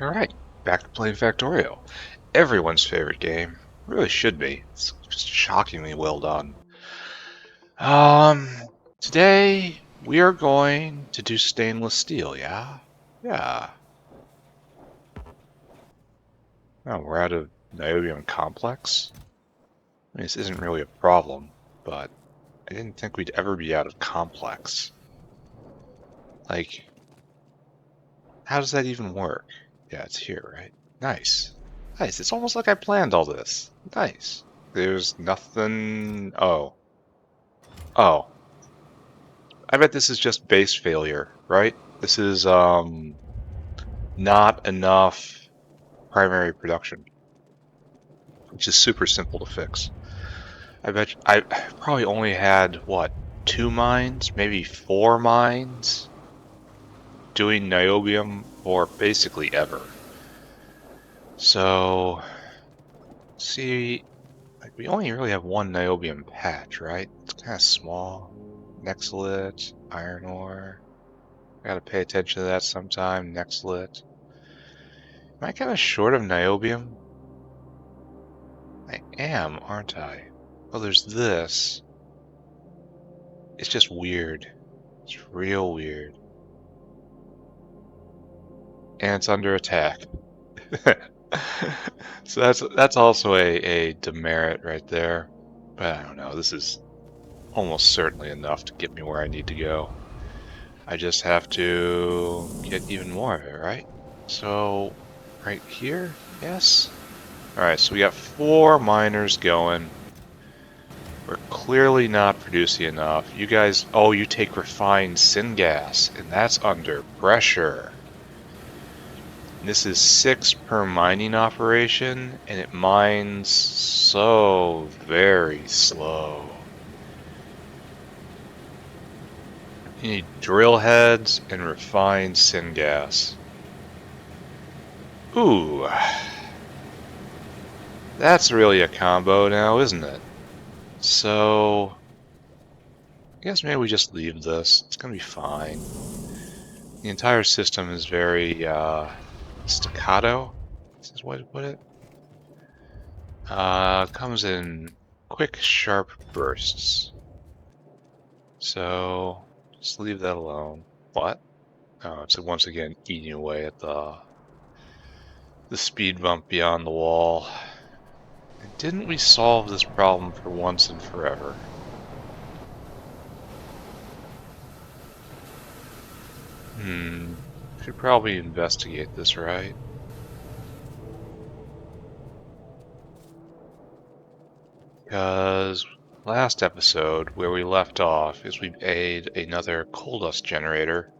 Alright, back to playing Factorio. Everyone's favorite game. Really should be. It's just shockingly well done. Um, Today we are going to do stainless steel, yeah? Yeah. Oh, we're out of niobium complex? I mean, this isn't really a problem, but I didn't think we'd ever be out of complex. Like, how does that even work? Yeah, it's here, right? Nice. Nice. It's almost like I planned all this. Nice. There's nothing... Oh. Oh. I bet this is just base failure, right? This is, not enough primary production, which is super simple to fix. I bet I probably only had, what, 2 mines? Maybe 4 mines? Doing niobium for basically ever. So, see, like we only really have one niobium patch, right? It's kind of small. Nexalit, iron ore. Gotta pay attention to that sometime. Nexalit. Am I kind of short of niobium? I am, aren't I? Oh, there's this. It's just weird. It's real weird. And it's under attack. So that's also a demerit right there. But I don't know, this is almost certainly enough to get me where I need to go. I just have to get even more of it, right? So, right here? Yes? Alright, so we got 4 miners going. We're clearly not producing enough. You guys, oh, you take refined syngas, and that's under pressure. And this is 6 per mining operation, and it mines so very slow. You need drill heads and refined syngas. Ooh. That's really a combo now, isn't it? So, I guess maybe we just leave this. It's gonna be fine. The entire system is very staccato. This is what to put it. Comes in quick, sharp bursts. So just leave that alone. What? Oh, it's once again eating away at the speed bump beyond the wall. And didn't we solve this problem for once and forever? Should probably investigate this, right? Because last episode, where we left off, is we made another coal dust generator,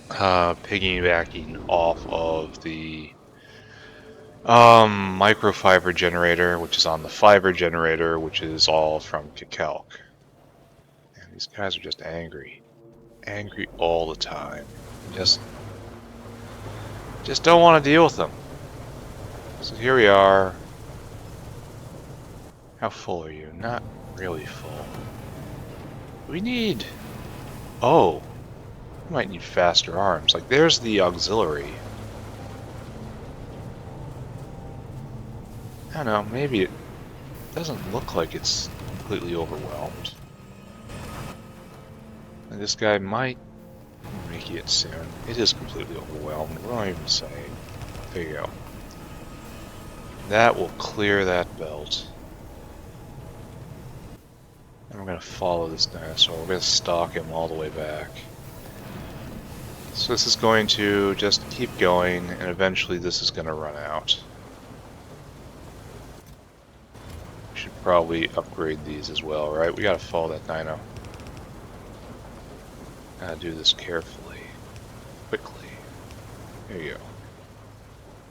piggybacking off of the microfiber generator, which is on the fiber generator, which is all from Kakelk. And these guys are just angry. Angry all the time. Just don't want to deal with them. So here we are. How full are you? Not really full. We need... Oh! We might need faster arms. Like, there's the auxiliary. I don't know, maybe it doesn't look like it's completely overwhelmed. And this guy might make it soon. It is completely overwhelmed. What am I even saying? There you go. That will clear that belt. And we're going to follow this dinosaur. We're going to stalk him all the way back. So this is going to just keep going, and eventually this is going to run out. We should probably upgrade these as well, right? We got to follow that dino. Gotta do this carefully. Quickly. There you go.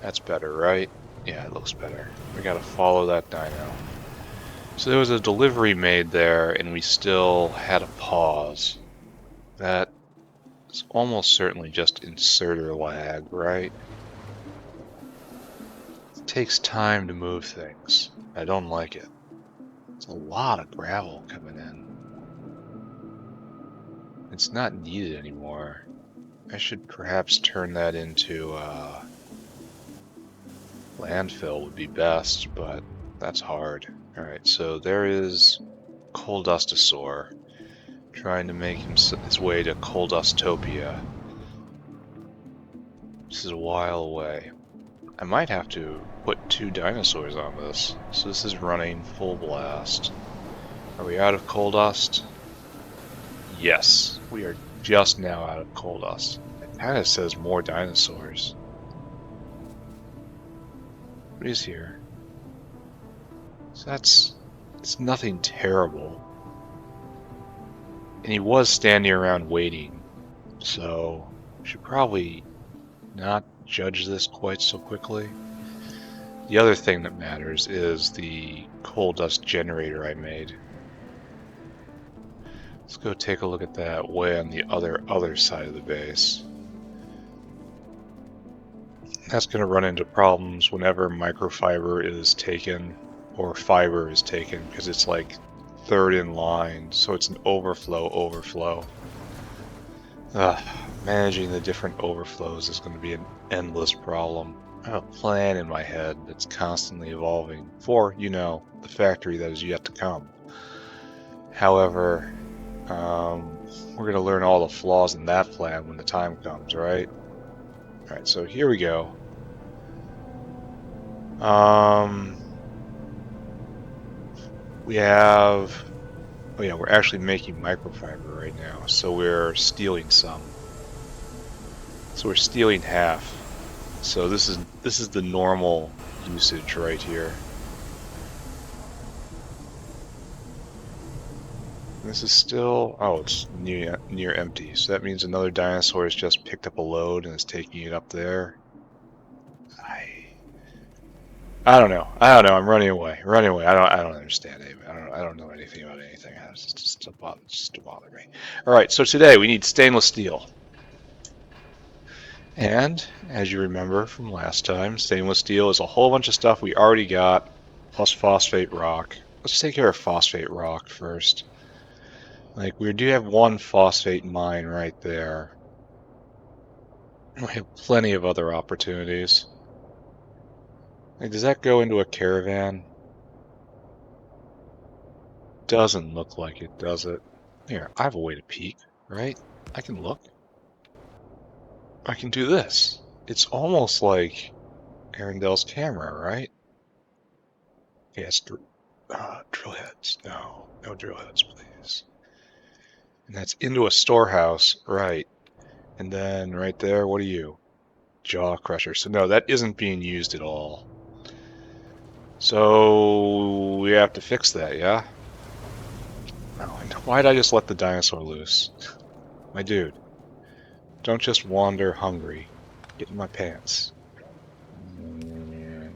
That's better, right? Yeah, it looks better. We gotta follow that dino. So there was a delivery made there, and we still had a pause. That is almost certainly just inserter lag, right? It takes time to move things. I don't like it. It's a lot of gravel coming in. It's not needed anymore. I should perhaps turn that into landfill would be best, but that's hard. Alright, so there is Coal Dustosaur trying to make his way to Coal Dustopia. This is a while away. I might have to put 2 dinosaurs on this. So this is running full blast. Are we out of coal dust? Yes, we are just now out of coal dust. It kind of says more dinosaurs. What is here? So it's nothing terrible. And he was standing around waiting, so I should probably not judge this quite so quickly. The other thing that matters is the coal dust generator I made. Let's go take a look at that way on the other side of the base. That's going to run into problems whenever microfiber is taken or fiber is taken, because it's like third in line, so it's an overflow. Managing the different overflows is going to be an endless problem. I have a plan in my head that's constantly evolving for, you know, the factory that is yet to come. However, we're going to learn all the flaws in that plan when the time comes, right? Alright, so here we go. We have... Oh yeah, we're actually making microfiber right now, so we're stealing some. So we're stealing half. So this is the normal usage right here. This is still... Oh, it's near empty. So that means another dinosaur has just picked up a load and is taking it up there. I don't know. I'm running away. I don't understand it. I don't know anything about anything. It's just to bother me. All right. So today we need stainless steel. And as you remember from last time, stainless steel is a whole bunch of stuff we already got, plus phosphate rock. Let's take care of phosphate rock first. Like, we do have one phosphate mine right there. We have plenty of other opportunities. Like, does that go into a caravan? Doesn't look like it, does it? Here, I have a way to peek, right? I can look. I can do this. It's almost like Arundel's camera, right? Yes, drill heads. No drill heads, please. And that's into a storehouse, right? And then right there, what are you? Jaw crusher. So no, that isn't being used at all. So we have to fix that, yeah? Oh, and why'd I just let the dinosaur loose? My dude, don't just wander hungry. Get in my pants.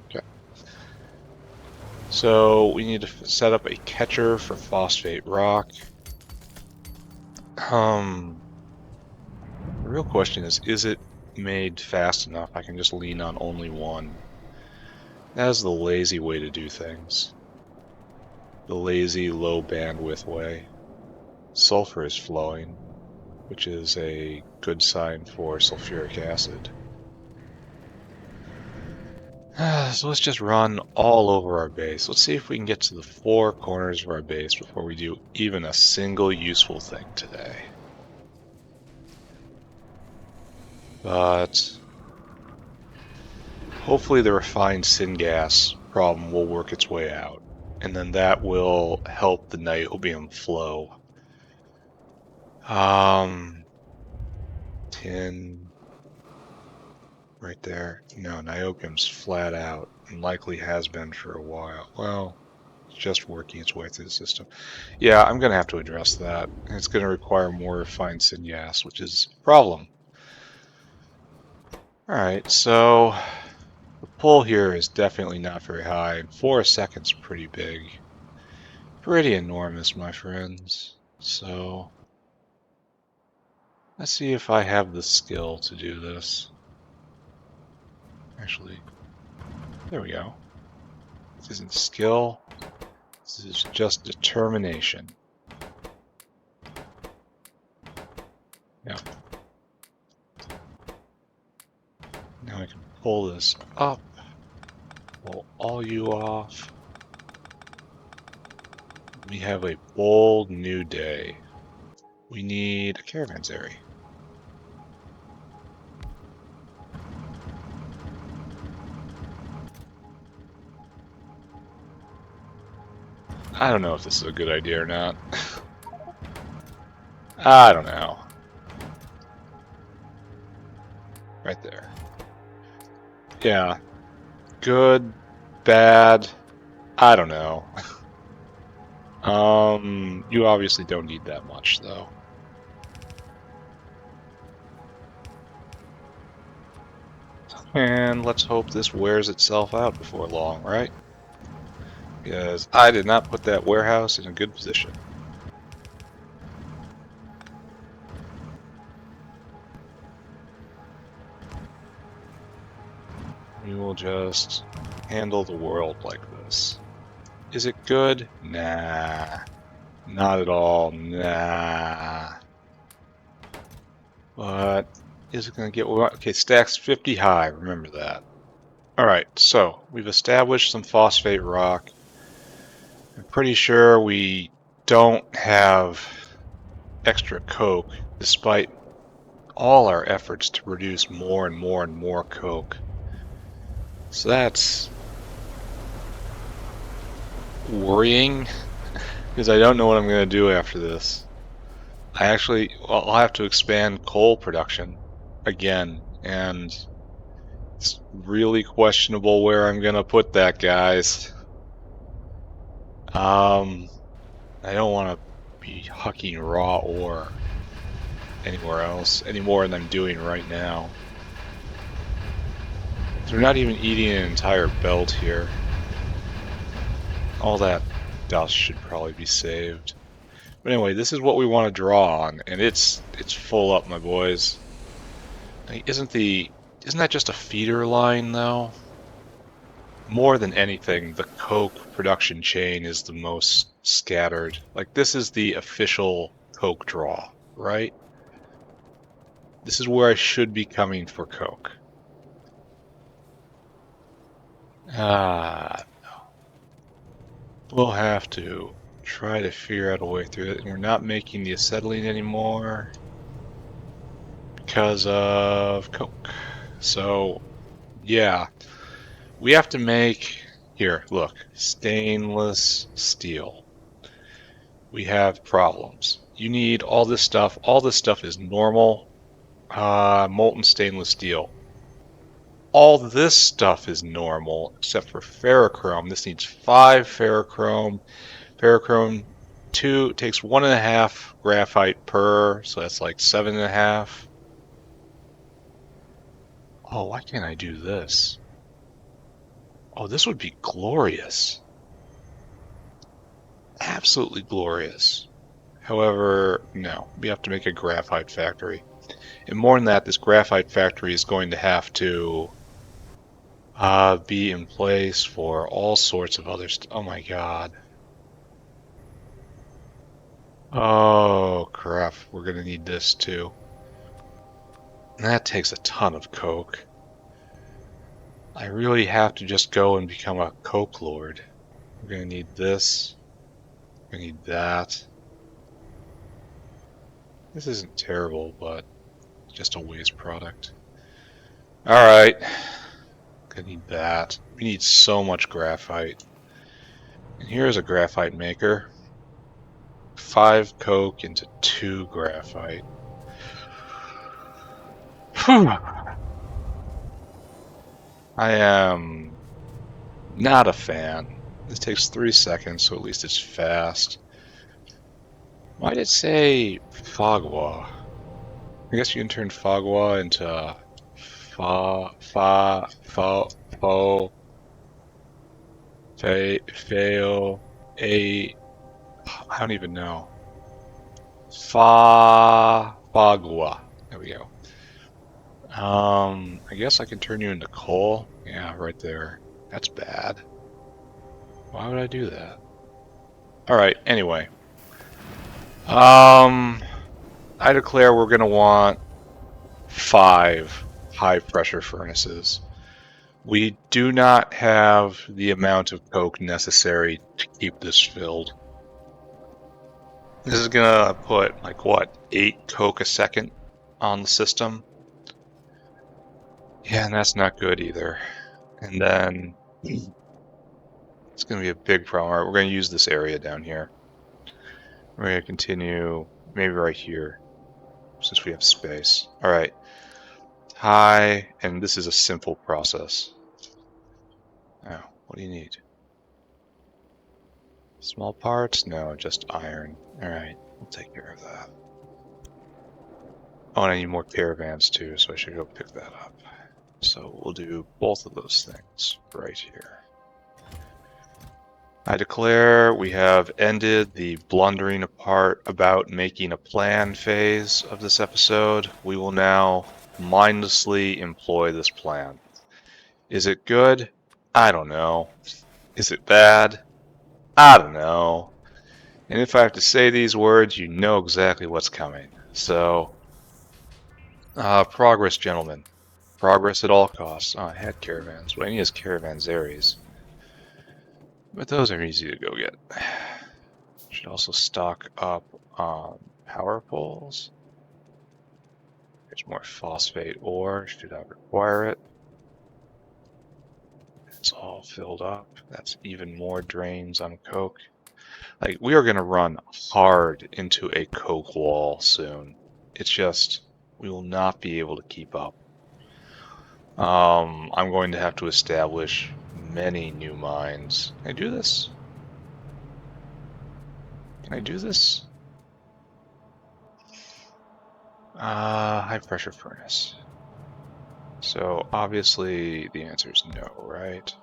Okay. So we need to set up a catcher for phosphate rock. The real question is it made fast enough? I can just lean on only one. That is the lazy way to do things. The lazy, low bandwidth way. Sulfur is flowing, which is a good sign for sulfuric acid. So let's just run all over our base. Let's see if we can get to the 4 corners of our base before we do even a single useful thing today. But hopefully the refined syngas problem will work its way out, and then that will help the niobium flow. Tin right there. No, niobium's flat out, and likely has been for a while. Well, it's just working its way through the system. Yeah, I'm going to have to address that. It's going to require more refined syngas, which is a problem. Alright, so the pull here is definitely not very high. 4 seconds pretty big. Pretty enormous, my friends. So let's see if I have the skill to do this. Actually, there we go. This isn't skill. This is just determination. Yeah. Now I can pull this up, pull all you off. We have a bold new day. We need a caravanserai. I don't know if this is a good idea or not. I don't know. Right there. Yeah. Good, bad, I don't know. You obviously don't need that much, though. And let's hope this wears itself out before long, right? Because I did not put that warehouse in a good position. We will just handle the world like this. Is it good? Nah. Not at all. Nah. But is it going to get... Okay, stacks 50 high. Remember that. Alright, so we've established some phosphate rock. I'm pretty sure we don't have extra coke, despite all our efforts to produce more and more and more coke. So that's worrying, because I don't know what I'm going to do after this. I'll have to expand coal production again, and it's really questionable where I'm going to put that, guys. I don't want to be hucking raw ore anywhere else, any more than I'm doing right now. They're not even eating an entire belt here. All that dust should probably be saved. But anyway, this is what we want to draw on, and it's full up, my boys. Isn't that just a feeder line, though? More than anything, the coke production chain is the most scattered. Like, this is the official coke draw, right? This is where I should be coming for coke. No. We'll have to try to figure out a way through it. And we're not making the acetylene anymore because of coke. So, yeah. We have to make... Here, look. Stainless steel. We have problems. You need all this stuff. All this stuff is normal molten stainless steel. All this stuff is normal except for ferrochrome. This needs 5 ferrochrome. Ferrochrome 2 takes 1.5 graphite per, so that's like 7.5. Oh, why can't I do this? Oh, this would be glorious. Absolutely glorious. However, no, we have to make a graphite factory. And more than that, this graphite factory is going to have to be in place for all sorts of other stuff. Oh my god. Oh crap, we're gonna need this too. And that takes a ton of coke. I really have to just go and become a coke lord. We're gonna need this. We're gonna need that. This isn't terrible, but just a waste product. Alright. Gonna need that. We need so much graphite. And here's a graphite maker. 5 coke into 2 graphite. I am not a fan. This takes 3 seconds, so at least it's fast. Why did it say Fagua? I guess you can turn Fagua into Fo, Fail, A. I don't even know. Fagua. There we go. I guess I can turn you into coal. Yeah, right there. That's bad. Why would I do that? Alright, anyway. I declare we're gonna want 5 high pressure furnaces. We do not have the amount of coke necessary to keep this filled. This is gonna put like what, 8 coke a second on the system. Yeah, and that's not good either. And then it's gonna be a big problem. All right, we're gonna use this area down here. We're gonna continue maybe right here since we have space. All right, tie, and this is a simple process. Now, what do you need? Small parts? No, just iron. All right, we'll take care of that. Oh, and I need more caravans too, so I should go pick that up. So we'll do both of those things right here. I declare we have ended the blundering apart about making a plan phase of this episode. We will now mindlessly employ this plan. Is it good? I don't know. Is it bad? I don't know. And if I have to say these words, you know exactly what's coming. So, progress, gentlemen. Progress at all costs. Oh, I had caravans. What I need is caravanseries. But those are easy to go get. Should also stock up on power poles. There's more phosphate ore. Should I require it? It's all filled up. That's even more drains on coke. Like, we are going to run hard into a coke wall soon. It's just, we will not be able to keep up. I'm going to have to establish many new mines. Can I do this? Can I do this? High pressure furnace. So obviously the answer is no, right?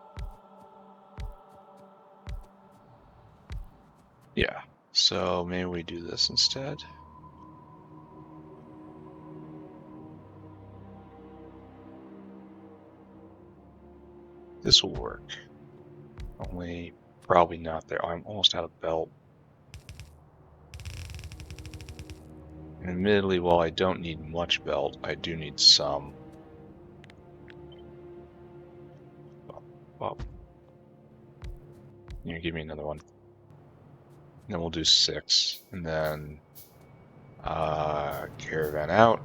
Yeah, so maybe we do this instead. This will work. Only probably not there. I'm almost out of belt. And admittedly, while I don't need much belt, I do need some. Well, you give me another one. And then we'll do 6, and then caravan out,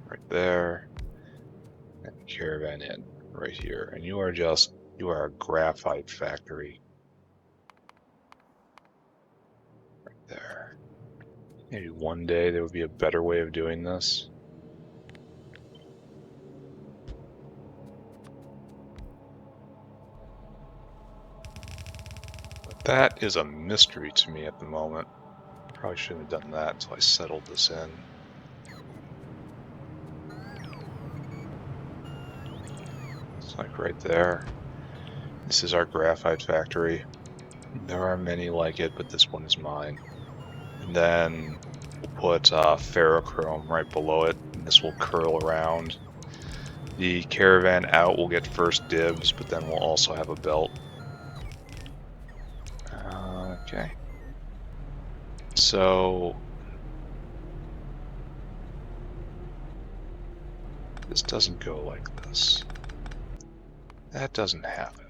right there, and caravan in, right here. And you are a graphite factory. Right there. Maybe one day there would be a better way of doing this. But that is a mystery to me at the moment. Probably shouldn't have done that until I settled this in. It's like right there. This is our graphite factory. There are many like it, but this one is mine. And then we'll put ferrochrome right below it, and this will curl around. The caravan out will get first dibs, but then we'll also have a belt. Okay. So this doesn't go like this. That doesn't happen.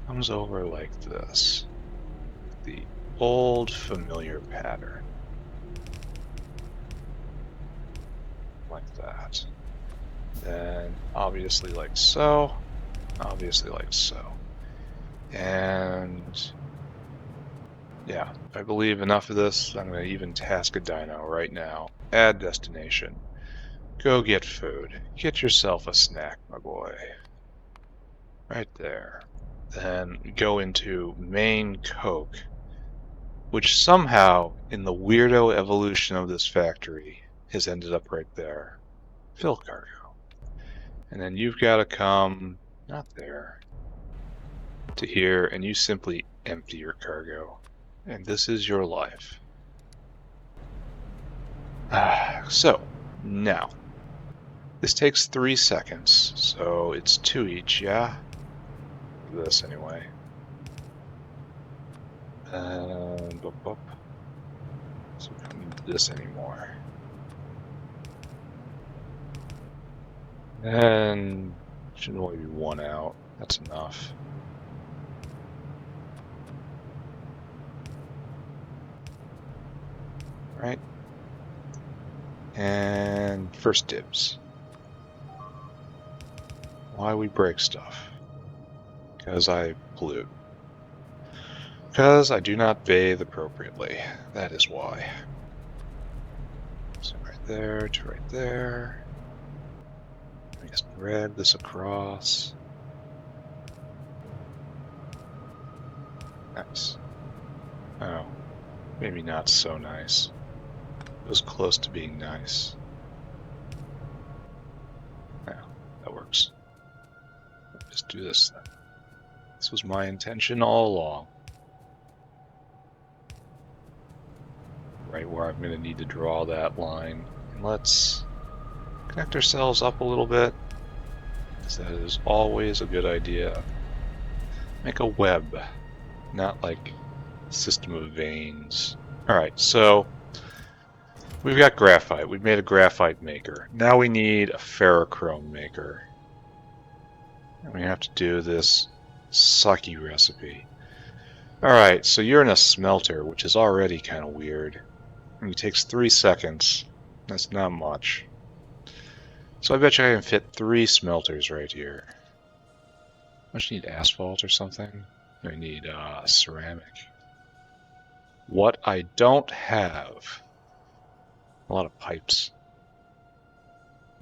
Comes over like this. The old familiar pattern. Like that. Then obviously like so. Obviously like so. And yeah, I believe enough of this. I'm going to even task a dino right now. Add destination. Go get food. Get yourself a snack, my boy. Right there. Then go into main coke, which somehow, in the weirdo evolution of this factory, has ended up right there. Fill cargo. And then you've got to come, not there, to here, and you simply empty your cargo. And this is your life. So, now, this takes 3 seconds, so it's 2 each, yeah? This anyway. And boop, boop. So we don't need this anymore. And should only be one out. That's enough. Right? And first dibs. Why we break stuff? Because I pollute. Because I do not bathe appropriately. That is why. So right there to right there. Let me just drag this across. Nice. Oh, maybe not so nice. It was close to being nice. Yeah, that works. Just do this then. This was my intention all along. Right where I'm going to need to draw that line. And let's connect ourselves up a little bit, because that is always a good idea. Make a web, not like a system of veins. Alright, so we've got graphite. We've made a graphite maker. Now we need a ferrochrome maker. And we have to do this sucky recipe. Alright, so you're in a smelter, which is already kind of weird. And it takes 3 seconds. That's not much. So I bet you I can fit 3 smelters right here. I just need asphalt or something. I need ceramic. What I don't have, a lot of pipes.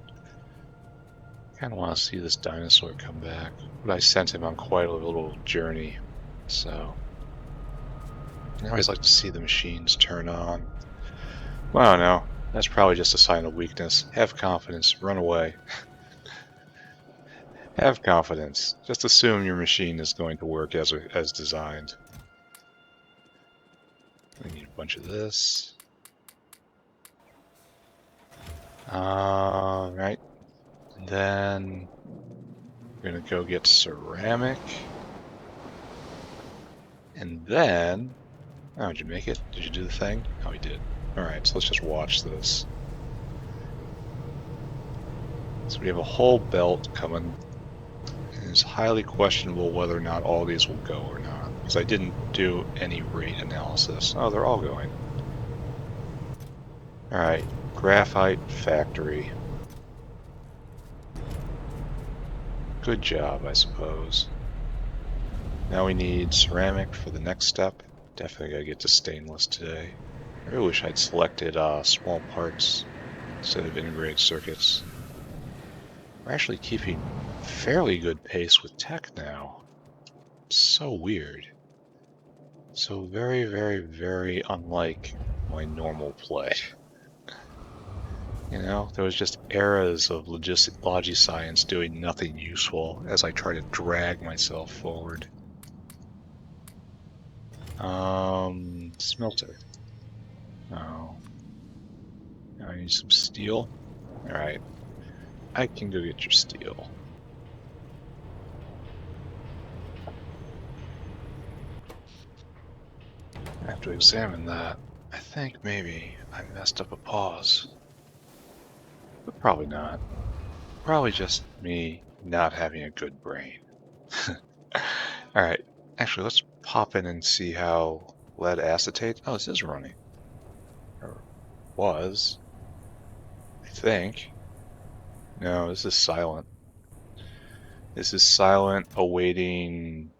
I kind of want to see this dinosaur come back, but I sent him on quite a little journey, so I always like to see the machines turn on. Well, I don't know. That's probably just a sign of weakness. Have confidence. Run away. Have confidence. Just assume your machine is going to work as designed. We need a bunch of this. Right. And then we're going to go get ceramic. And then... Oh, did you make it? Did you do the thing? Oh, we did. Alright, so let's just watch this. So we have a whole belt coming. And it's highly questionable whether or not all these will go or not. Because I didn't do any rate analysis. Oh, they're all going. Alright, Graphite Factory. Good job, I suppose. Now we need ceramic for the next step. Definitely gotta get to stainless today. I really wish I'd selected small parts instead of integrated circuits. We're actually keeping fairly good pace with tech now. So weird. So very, very, very unlike my normal play. You know, there was just eras of logi-science doing nothing useful as I try to drag myself forward. Smelter. Oh. Now I need some steel. Alright. I can go get your steel. I have to examine that. I think maybe I messed up a pause. But probably not. Probably just me not having a good brain. Alright. Actually, let's pop in and see how lead acetate... Oh, this is running. Or was. I think. No, this is silent. This is silent, awaiting...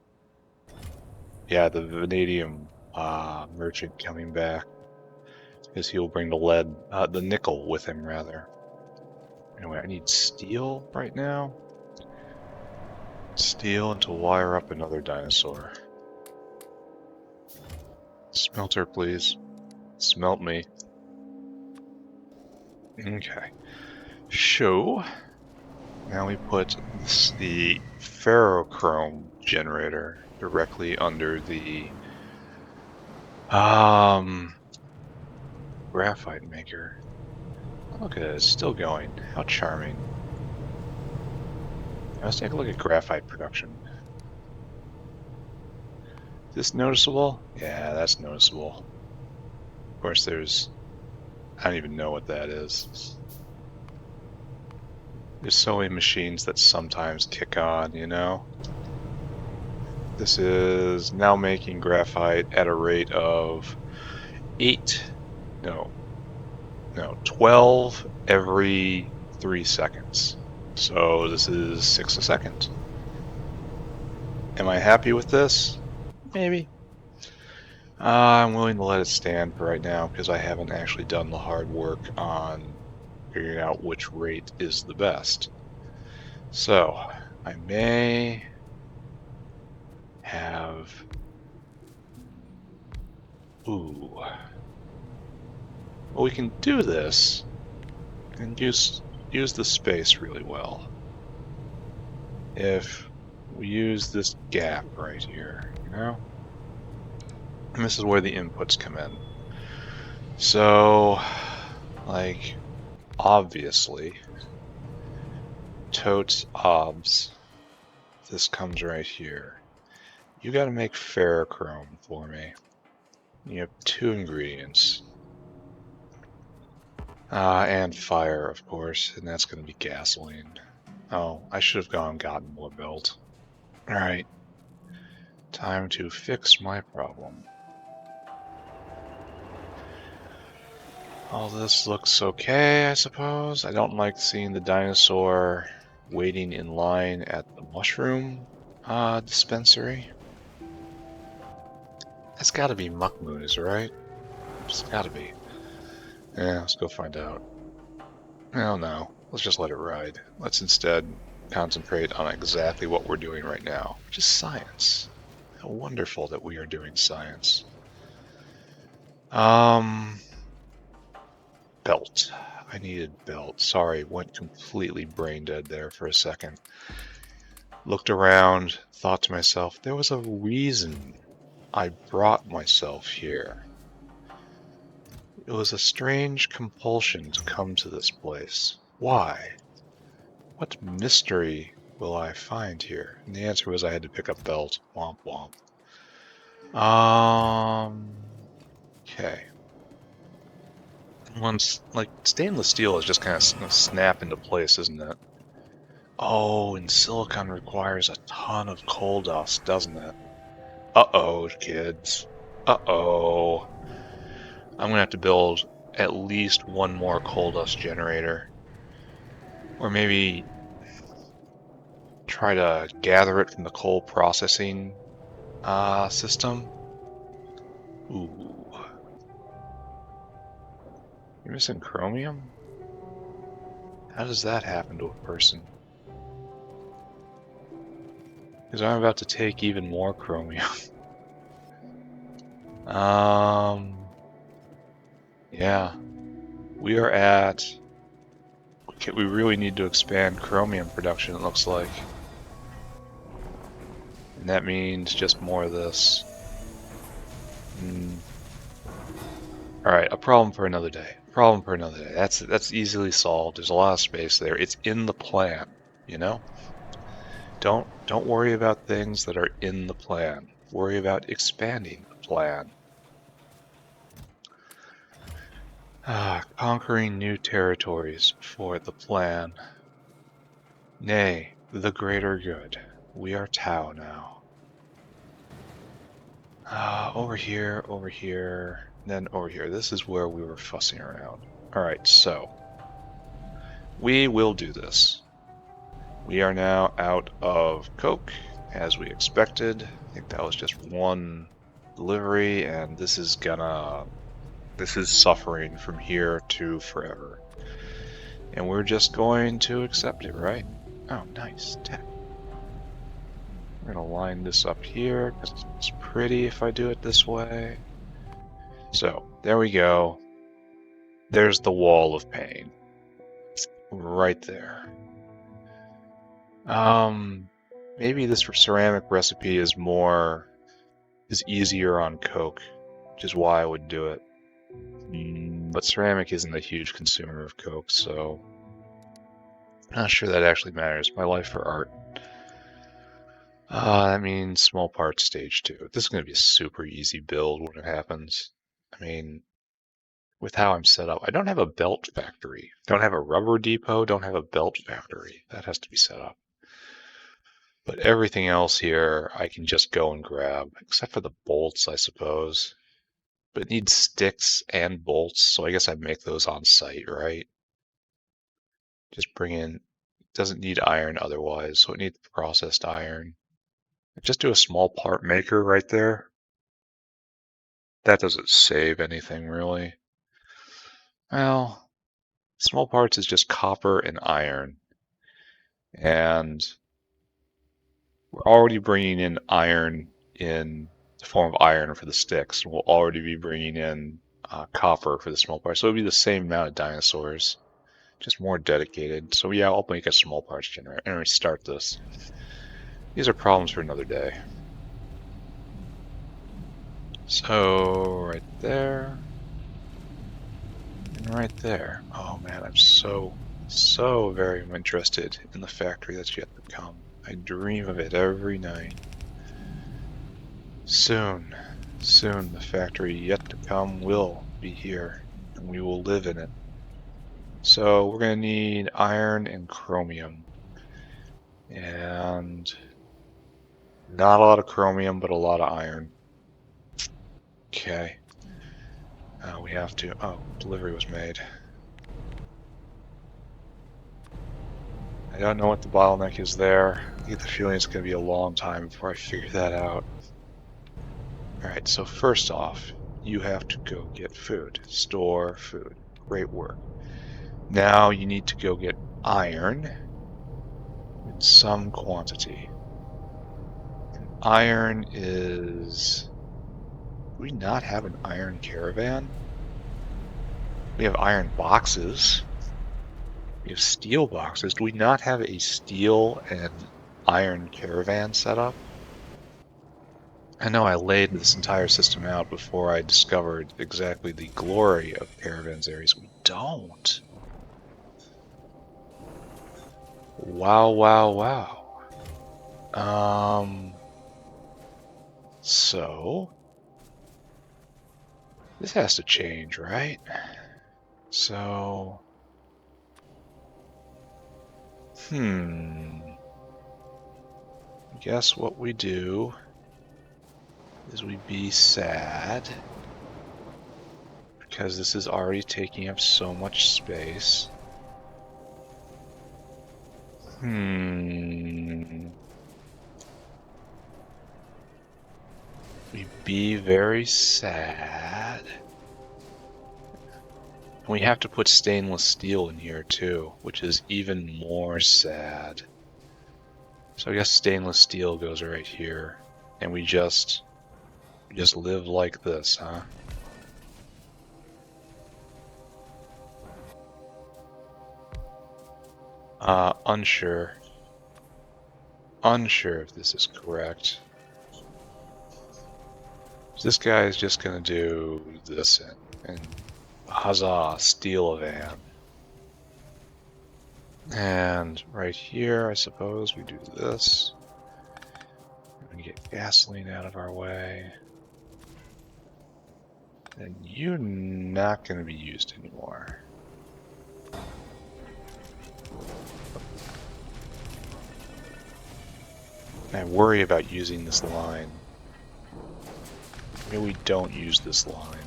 Yeah, the vanadium merchant coming back. Because he'll bring the lead, the nickel with him, rather. Anyway, I need steel right now. Steel and to wire up another dinosaur. Smelter, please. Smelt me. Okay. So, now we put the ferrochrome generator directly under the graphite maker. Look at it, it's still going. How charming. Let's take a look at graphite production. Is this noticeable? Yeah, that's noticeable. Of course, there's... I don't even know what that is. There's so many machines that sometimes kick on, you know? This is now making graphite at a rate of 12 every 3 seconds. So this is 6 a second. Am I happy with this? Maybe. I'm willing to let it stand for right now because I haven't actually done the hard work on figuring out which rate is the best. So I may have... Ooh. Well, we can do this and use the space really well. If we use this gap right here, you know? And this is where the inputs come in. So, like, obviously, totes obs, this comes right here. You gotta make ferrochrome for me. You have 2 ingredients. And fire, of course, and that's gonna be gasoline. Oh, I should have gone and gotten more belt. Alright. Time to fix my problem. All this looks okay, I suppose. I don't like seeing the dinosaur waiting in line at the mushroom dispensary. That's gotta be Muckmoose, right? It's gotta be. Yeah, let's go find out. Oh no, let's just let it ride. Let's instead concentrate on exactly what we're doing right now, which is science. How wonderful that we are doing science. Belt. I needed belt. Sorry, went completely brain dead there for a second. Looked around, thought to myself, there was a reason I brought myself here. It was a strange compulsion to come to this place. Why? What mystery will I find here? And the answer was I had to pick up belt. Womp womp. Okay. Once, like, stainless steel is just kind of gonna snap into place, isn't it? Oh, and silicon requires a ton of coal dust, doesn't it? Uh-oh, kids. Uh-oh. I'm gonna have to build at least one more coal dust generator. Or maybe try to gather it from the coal processing system. Ooh. You're missing chromium? How does that happen to a person? Because I'm about to take even more chromium. Yeah. We are at... We really need to expand chromium production, it looks like. And that means just more of this. Alright, a problem for another day. Problem for another day. That's easily solved. There's a lot of space there. It's in the plan, you know? Don't worry about things that are in the plan. Worry about expanding the plan. Conquering new territories for the plan. Nay, the greater good. We are Tau now. Over here, then over here. This is where we were fussing around. Alright, so we will do this. We are now out of coke, as we expected. I think that was just one delivery, and this is suffering from here to forever. And we're just going to accept it, right? Oh, nice. Tech. We're gonna line this up here, because it's pretty if I do it this way. So, there we go. There's the wall of pain. Right there. Maybe this ceramic recipe is easier on coke, which is why I would do it. But ceramic isn't a huge consumer of coke, so I'm not sure that actually matters. My life for art. That means small parts stage 2. This is going to be a super easy build when it happens. I mean, with how I'm set up. I don't have a belt factory. Don't have a rubber depot. Don't have a belt factory. That has to be set up. But everything else here, I can just go and grab, except for the bolts, I suppose. But it needs sticks and bolts, so I guess I make those on site, right? Just bring in, doesn't need iron otherwise, so it needs processed iron. Just do a small part maker right there. That doesn't save anything really. Well, small parts is just copper and iron. And we're already bringing in iron in the form of iron for the sticks. We'll already be bringing in copper for the small parts. So it'll be the same amount of dinosaurs, just more dedicated. So yeah, I'll make a small parts generator and restart this. These are problems for another day. So right there. And right there. Oh man, I'm so very interested in the factory that's yet to come. I dream of it every night. Soon the factory yet to come will be here, and we will live in it. So we're going to need iron and chromium. And not a lot of chromium, but a lot of iron. Okay. We have to... Oh, delivery was made. I don't know what the bottleneck is there. I get the feeling it's going to be a long time before I figure that out. Alright, so first off, you have to go get food. Store food. Great work. Now you need to go get iron in some quantity. And iron is... Do we not have an iron caravan? We have iron boxes. We have steel boxes. Do we not have a steel and iron caravan set up? I know I laid this entire system out before I discovered exactly the glory of caravans areas. We don't. Wow, wow, wow. So this has to change, right? So, I guess what we do is we be sad because this is already taking up so much space. We be very sad. And we have to put stainless steel in here too, which is even more sad. So I guess stainless steel goes right here, and we just live like this, huh? Unsure. Unsure if this is correct. This guy is just gonna do this and huzzah, steal a van. And right here, I suppose we do this. We get gasoline out of our way. And you're not gonna be used anymore. I worry about using this line. Maybe we don't use this line.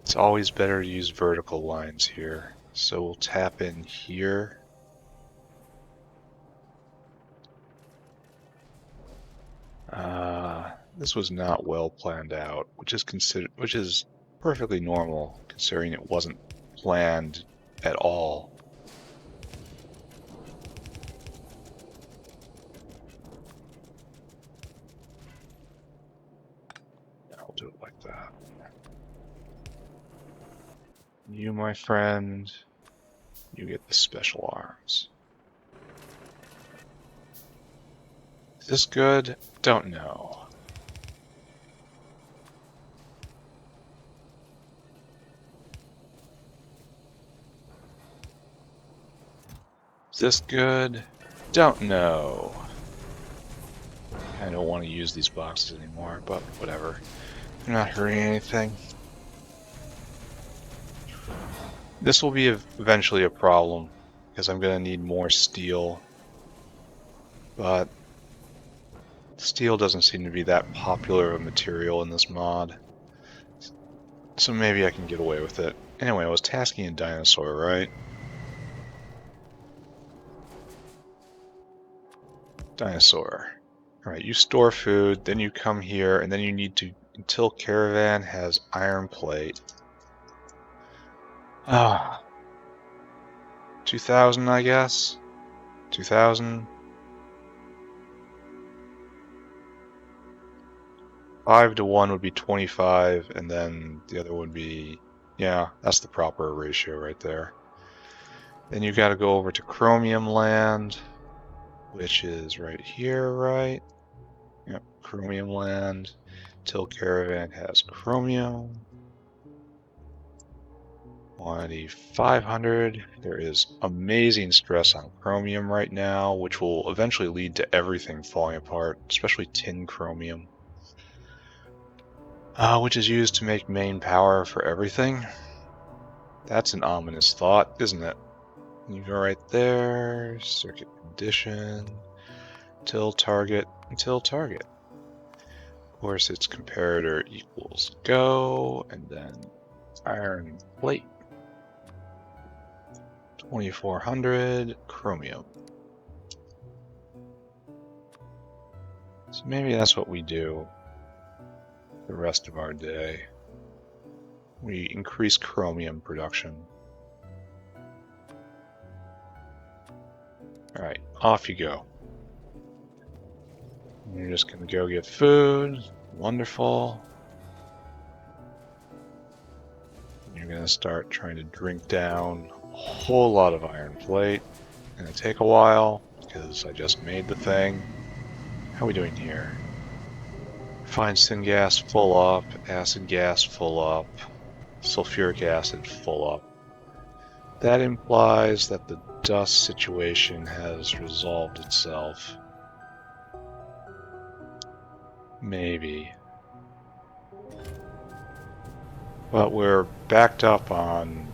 It's always better to use vertical lines here. So we'll tap in here. This was not well planned out, which is perfectly normal considering it wasn't planned at all. I'll do it like that. You, my friend, you get the special arms. Is this good? Don't know. Is this good? Don't know. I don't want to use these boxes anymore, but whatever. I'm not hurting anything. This will be eventually a problem, because I'm going to need more steel. But steel doesn't seem to be that popular of a material in this mod. So maybe I can get away with it. Anyway, I was tasking a dinosaur, right? Dinosaur. Alright, you store food, then you come here, and then you need to, until caravan has iron plate. Ah. 2,000, I guess? 2,000? 5 to 1 would be 25, and then the other would be... Yeah, that's the proper ratio right there. Then you gotta go over to Chromium Land, which is right here, right? Yep, Chromium Land. Till caravan has chromium. Quantity 500. There is amazing stress on chromium right now, which will eventually lead to everything falling apart, especially tin chromium. Which is used to make main power for everything. That's an ominous thought, isn't it? You go right there, circuit condition, till target, until target. Of course, its comparator equals go, and then iron plate. 2400 chromium. So maybe that's what we do the rest of our day. We increase chromium production. Alright, off you go. You're just gonna go get food. Wonderful. You're gonna start trying to drink down a whole lot of iron plate. It's gonna take a while because I just made the thing. How are we doing here? Fine syngas full up, acid gas full up, sulfuric acid full up. That implies that the dust situation has resolved itself. Maybe. But we're backed up on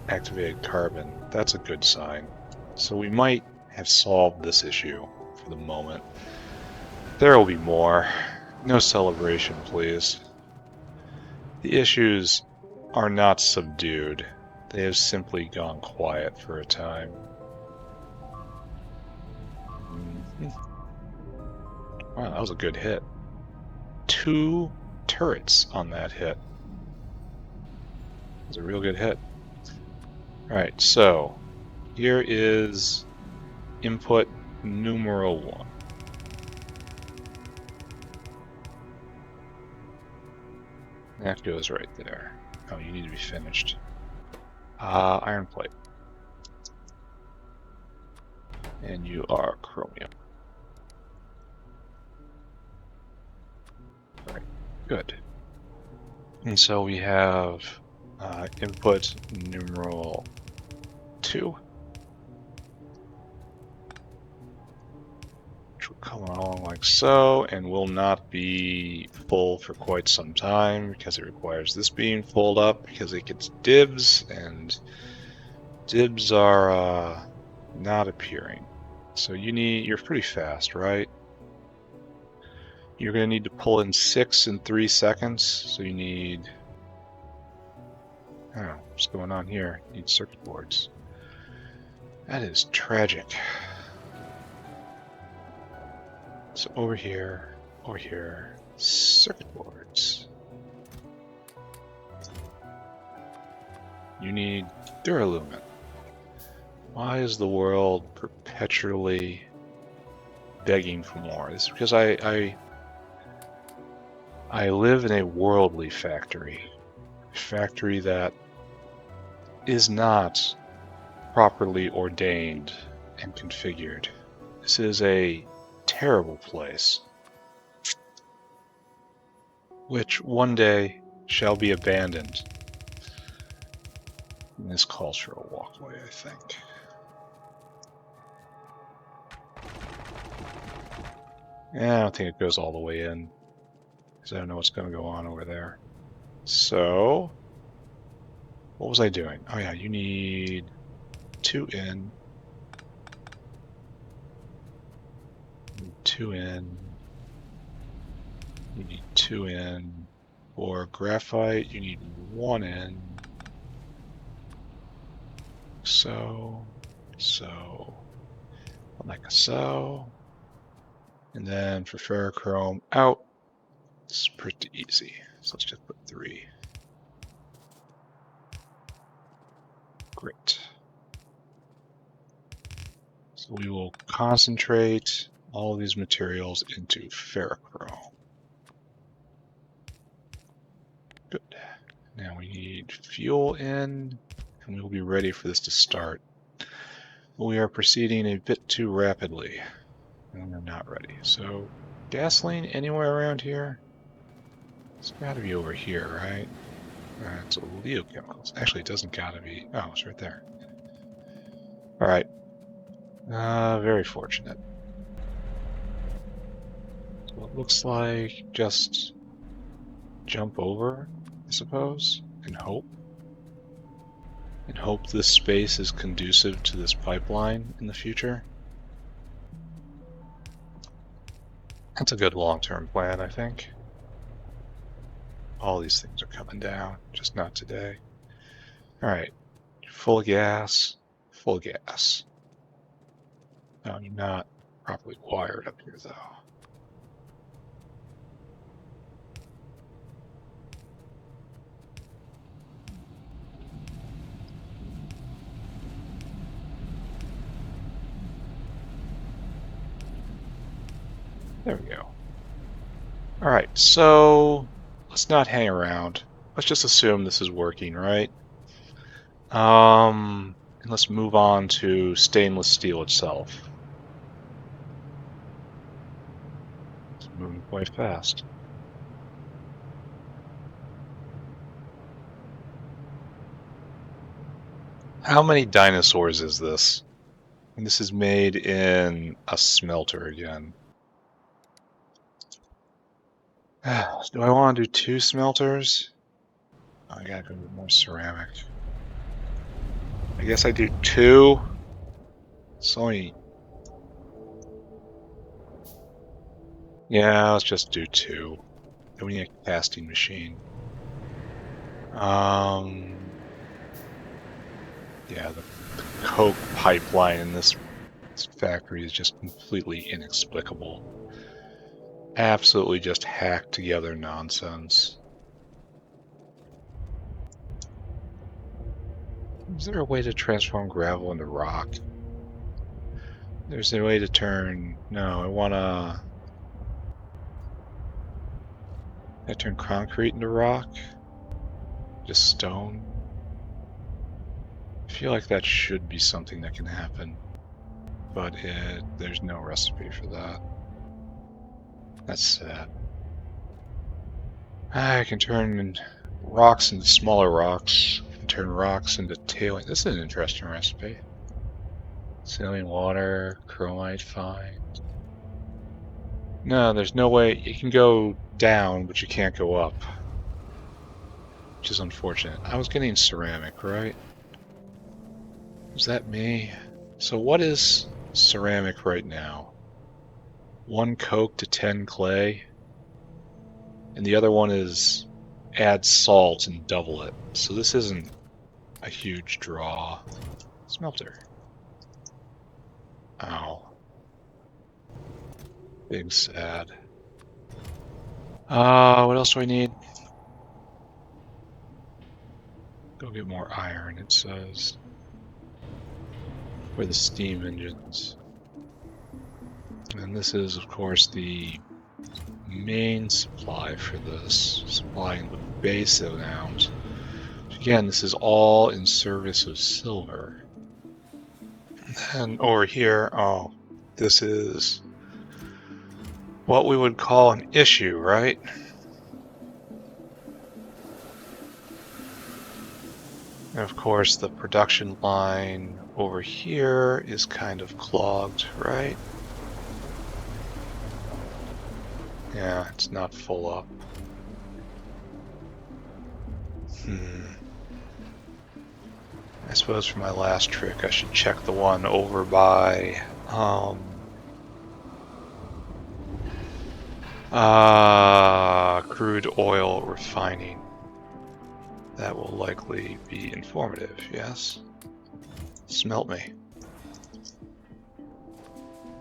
activated carbon. That's a good sign. So we might have solved this issue for the moment. There will be more. No celebration, please. The issues are not subdued. They have simply gone quiet for a time. Wow, that was a good hit. 2 turrets on that hit. It was a real good hit. Alright, so here is input numeral 1. That goes right there. Oh, you need to be finished. Iron plate. And you are chromium. Alright, good. And so we have input numeral 2. Which will come along like so, and will not be full for quite some time because it requires this being filled up because it gets dibs, and dibs are not appearing. So you're pretty fast, right? You're going to need to pull in 6 in 3 seconds, so you need... I don't know, what's going on here? You need circuit boards. That is tragic. So over here, circuit boards. You need duralumin. Why is the world perpetually begging for more? This is because I live in a worldly factory. A factory that is not properly ordained and configured. This is a terrible place, which one day shall be abandoned in this cultural walkway, I think. Yeah, I don't think it goes all the way in, because I don't know what's going to go on over there. So, what was I doing? Oh yeah, you need 2 in. 2 in. You need 2 in. For graphite, you need 1 in. So, like so. And then for ferrochrome out, it's pretty easy. So let's just put 3. Great. So we will concentrate all of these materials into ferrochrome. Good. Now we need fuel in, and we will be ready for this to start. We are proceeding a bit too rapidly, and we're not ready. So, gasoline anywhere around here? It's got to be over here, right? It's oleochemicals. Actually, it doesn't got to be. Oh, it's right there. All right. Very fortunate. So it looks like just jump over, I suppose, and hope. And hope this space is conducive to this pipeline in the future. That's a good long-term plan, I think. All these things are coming down, just not today. All right, full gas, full gas. No, you're not properly wired up here, though. There we go. All right, so let's not hang around. Let's just assume this is working, right? And let's move on to stainless steel itself. It's moving quite fast. How many dinosaurs is this? And this is made in a smelter again. Do I want to do 2 smelters? Oh, I gotta go with more ceramic. I guess I do 2. It's only... Yeah, let's just do 2. Then we need a casting machine. Yeah, the coke pipeline in this factory is just completely inexplicable. Absolutely just hacked together nonsense. Is there a way to transform gravel into rock? There's a way to turn... No, I wanna turn concrete into rock? Just stone? I feel like that should be something that can happen, but there's no recipe for that. That's sad. I can turn rocks into smaller rocks, and turn rocks into tailing. This is an interesting recipe. Saline water, chromite fine. No, there's no way. You can go down, but you can't go up. Which is unfortunate. I was getting ceramic, right? Was that me? So what is ceramic right now? 1 coke to 10 clay. And the other one is add salt and double it. So this isn't a huge draw. Smelter. Ow. Big sad. What else do I need? Go get more iron, it says. For the steam engines. And this is, of course, the main supply for this, supplying the base amount. Again, this is all in service of silver. And over here, oh, this is what we would call an issue, right? And of course, the production line over here is kind of clogged, right? Yeah, it's not full up. I suppose for my last trick I should check the one over by crude oil refining. That will likely be informative, yes? Smelt me.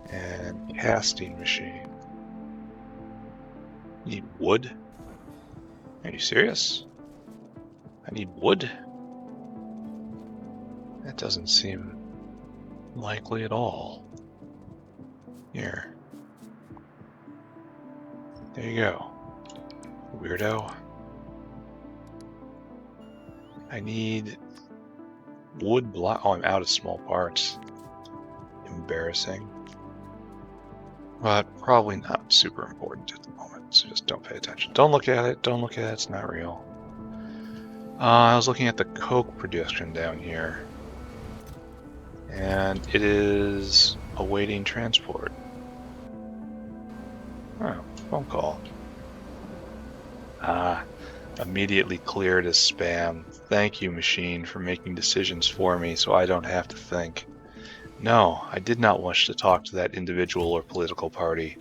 And casting machine. Need wood? Are you serious? I need wood? That doesn't seem likely at all. Here. There you go. Weirdo. I need wood block. Oh, I'm out of small parts. Embarrassing. But probably not super important at the moment, so just don't pay attention. Don't look at it, don't look at it, it's not real. I was looking at the coke production down here, and it is awaiting transport. Oh, phone call. Immediately cleared as spam. Thank you, machine, for making decisions for me so I don't have to think. No, I did not wish to talk to that individual or political party.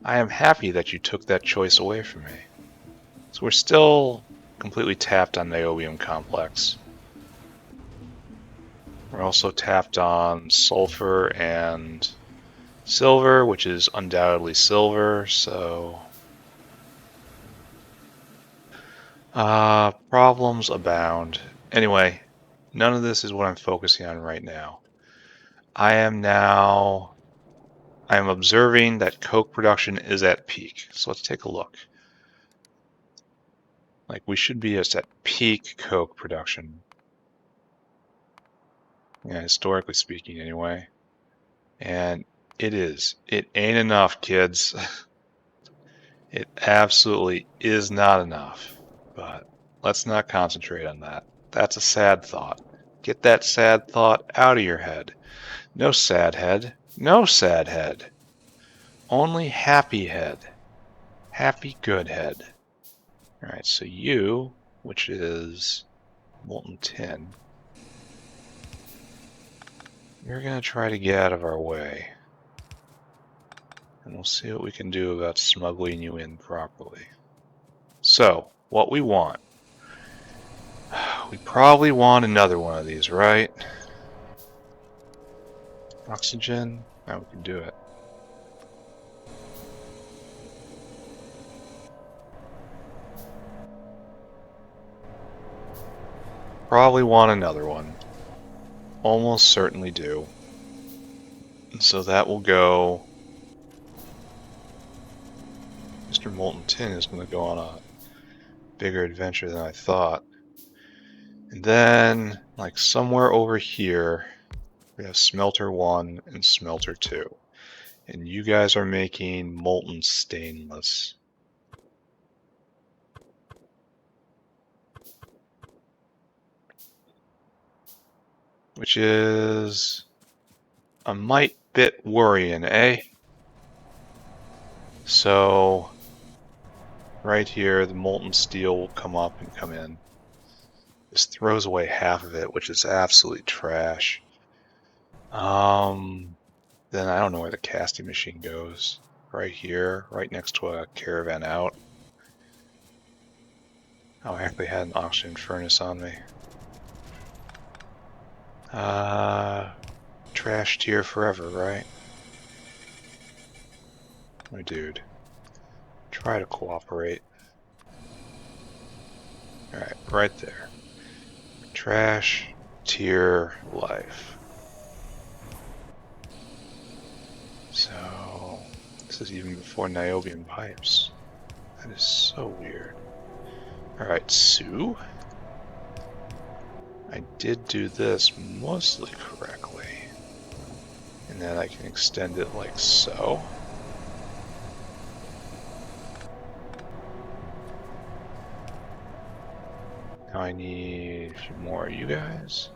I am happy that you took that choice away from me. So we're still completely tapped on niobium complex. We're also tapped on sulfur and silver, which is undoubtedly silver, so... problems abound. Anyway, none of this is what I'm focusing on right now. I am observing that coke production is at peak. So let's take a look. Like, we should be at peak coke production. Yeah, historically speaking, anyway. And it is. It ain't enough, kids. It absolutely is not enough. But let's not concentrate on that. That's a sad thought. Get that sad thought out of your head. No sad head. No sad head. Only happy head. Happy good head. Alright, so you, which is molten tin, you're going to try to get out of our way. And we'll see what we can do about smuggling you in properly. So, what we want. We probably want another one of these, right? Oxygen? Now we can do it. Probably want another one. Almost certainly do. And so that will go... Mr. Molten Tin is going to go on a bigger adventure than I thought. And then, like somewhere over here, we have Smelter 1 and Smelter 2. And you guys are making molten stainless. Which is a mite bit worrying, eh? So, right here, the molten steel will come up and come in. This throws away half of it, which is absolutely trash. Then I don't know where the casting machine goes. Right here, right next to a caravan out. Oh, I actually had an oxygen furnace on me. Trash tier forever, right? My dude. Try to cooperate. Alright, right there. Trash tier life. So, this is even before niobium pipes. That is so weird. Alright, Sue. I did do this mostly correctly. And then I can extend it like so. Now I need a few more of you guys.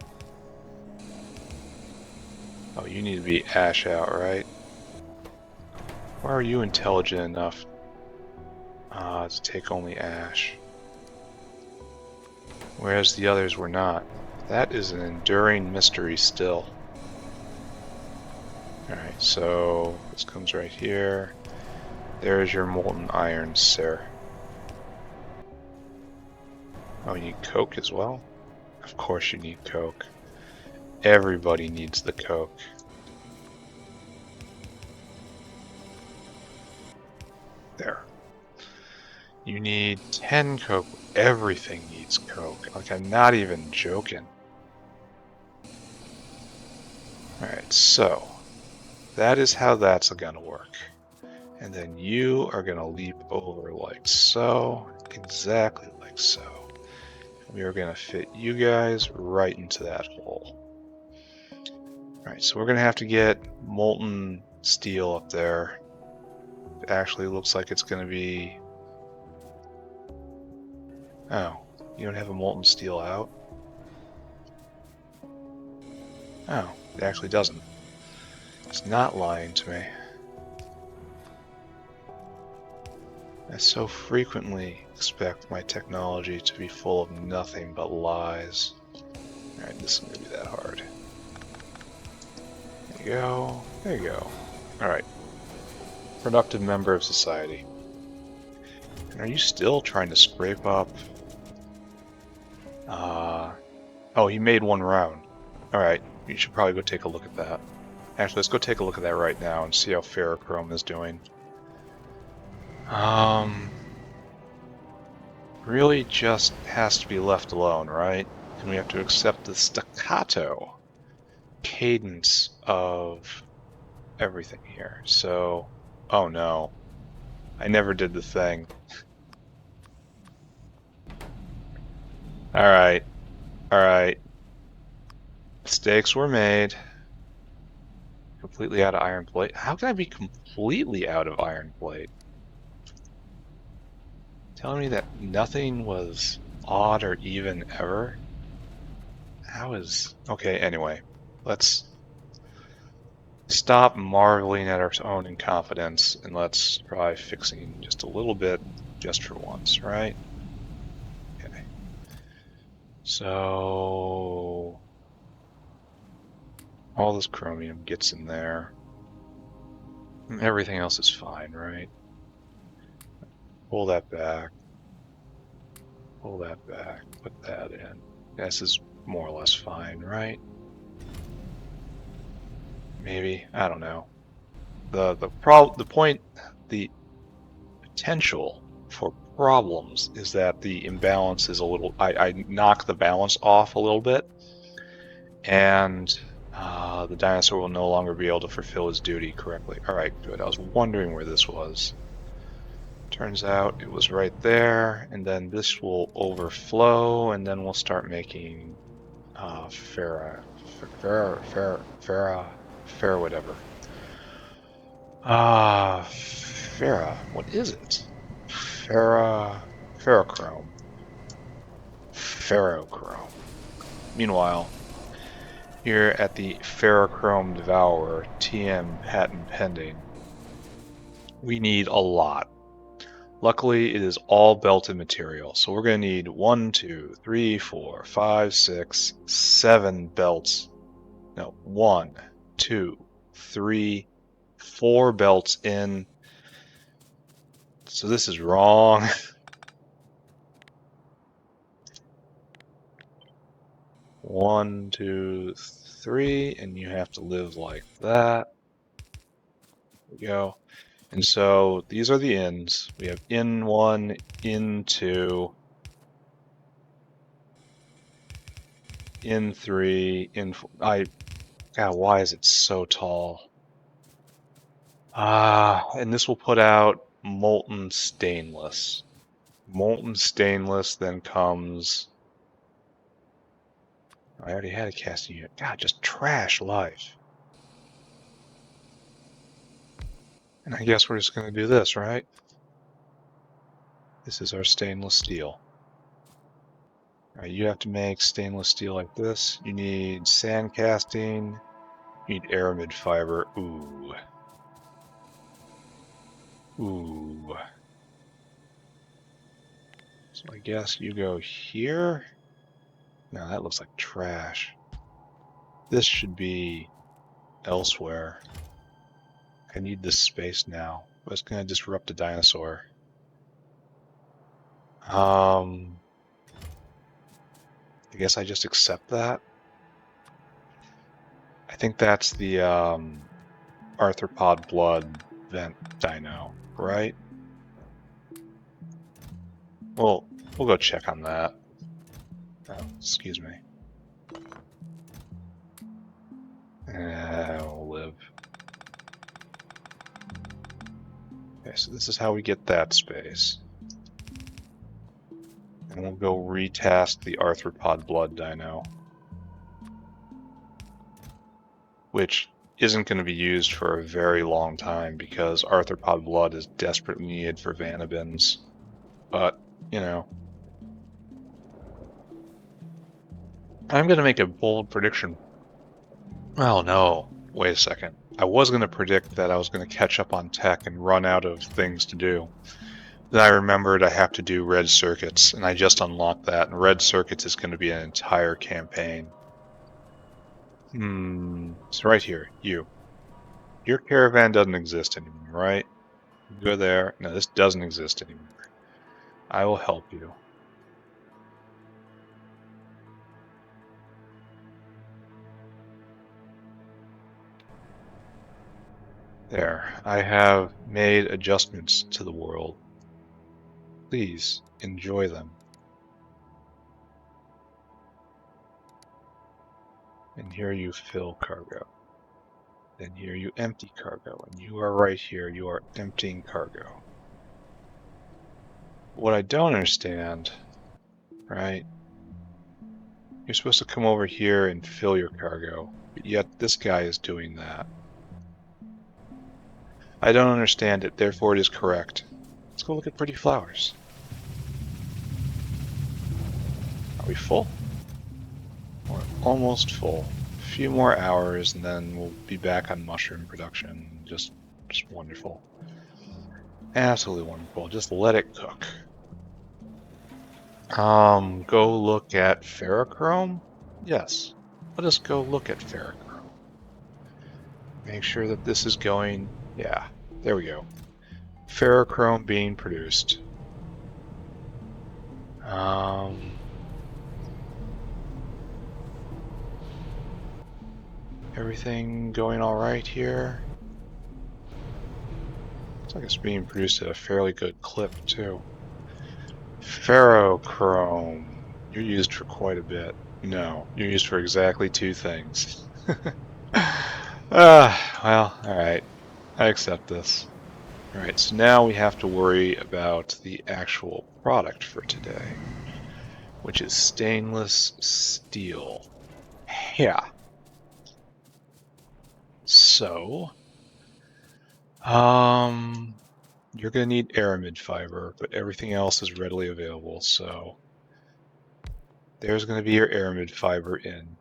Oh, you need to be ash out, right? Why are you intelligent enough to take only ash? whereas the others were not. That is an enduring mystery still. Alright, so this comes right here. There's your molten iron, sir. Oh, you need coke as well? Of course you need coke. Everybody needs the coke. There. You need 10 coke. Everything needs coke. Like, I'm not even joking. Alright, so that is how that's gonna work. And then you are gonna leap over like so, exactly like so. We are gonna fit you guys right into that hole. Alright, so we're gonna have to get molten steel up there. It actually looks like it's gonna be... Oh, you don't have a molten steel out? Oh, it actually doesn't. It's not lying to me. I so frequently expect my technology to be full of nothing but lies. Alright, this isn't gonna be that hard. There you go. There you go. Alright. Productive member of society. And are you still trying to scrape up? Oh, he made one round. Alright, you should probably go take a look at that. Actually, let's go take a look at that right now and see how Ferrochrome is doing. Really just has to be left alone, right? And we have to accept the staccato cadence of everything here. So, oh no, I never did the thing. Alright, alright. Mistakes were made. Completely out of iron plate. How can I be completely out of iron plate? Telling me that nothing was odd or even ever? How is... Okay, anyway. Let's stop marveling at our own incompetence and let's try fixing just a little bit just for once, right? Okay. So... all this chromium gets in there. Everything else is fine, right? Pull that back. Pull that back. Put that in. This is more or less fine, right? Maybe. I don't know. The potential for problems is that the imbalance is a little... I knock the balance off a little bit, and the dinosaur will no longer be able to fulfill his duty correctly. Alright, good. I was wondering where this was. Turns out it was right there, and then this will overflow, and then we'll start making Ferra whatever. Ferra, what is it? Ferrochrome. Ferrochrome. Meanwhile, here at the Ferrochrome Devourer, TM patent pending, we need a lot. Luckily, it is all belted material, so we're going to need 1, 2, 3, 4, 5, 6, 7 belts. No, 1, 2, 3, 4 belts in. So this is wrong. One, two, three, and you have to live like that. There we go. And so these are the ins. We have in 1, in 2, in 3, in 4. God, why is it so tall? And this will put out molten stainless. Molten stainless then comes... I already had a casting unit. God, just trash life. And I guess we're just going to do this, right? This is our stainless steel. Alright, you have to make stainless steel like this. You need sand casting. You need aramid fiber. Ooh. Ooh. So I guess you go here. Now that looks like trash. This should be elsewhere. I need this space now. But it's going to disrupt a dinosaur. I guess I just accept that. I think that's the arthropod blood vent dino, right? Well, we'll go check on that. Oh, excuse me. We'll live. Okay, so this is how we get that space. And we'll go retask the arthropod blood dino. Which isn't going to be used for a very long time because arthropod blood is desperately needed for Vanabins. But, you know. I'm going to make a bold prediction. Oh no, wait a second. I was going to predict that I was going to catch up on tech and run out of things to do. Then I remembered I have to do red circuits, and I just unlocked that, and red circuits is going to be an entire campaign. It's right here, you. Your caravan doesn't exist anymore, right? Go there. No, this doesn't exist anymore. I will help you. There, I have made adjustments to the world. Please, enjoy them. And here you fill cargo. Then here you empty cargo. And you are right here, you are emptying cargo. What I don't understand, right? You're supposed to come over here and fill your cargo, but yet this guy is doing that. I don't understand it, therefore it is correct. Let's go look at pretty flowers. Are we full? We're almost full. A few more hours and then we'll be back on mushroom production. Just wonderful. Absolutely wonderful. Just let it cook. Go look at Ferrochrome? Yes. Let us go look at Ferrochrome. Make sure that this is going... Yeah, there we go. Ferrochrome being produced. Everything going all right here? Looks like it's being produced at a fairly good clip, too. Ferrochrome. You're used for quite a bit. No, you're used for exactly 2 things. Well, alright. I accept this. Alright, so now we have to worry about the actual product for today, which is stainless steel. Yeah. So, you're going to need aramid fiber, but everything else is readily available, so there's going to be your aramid fiber in.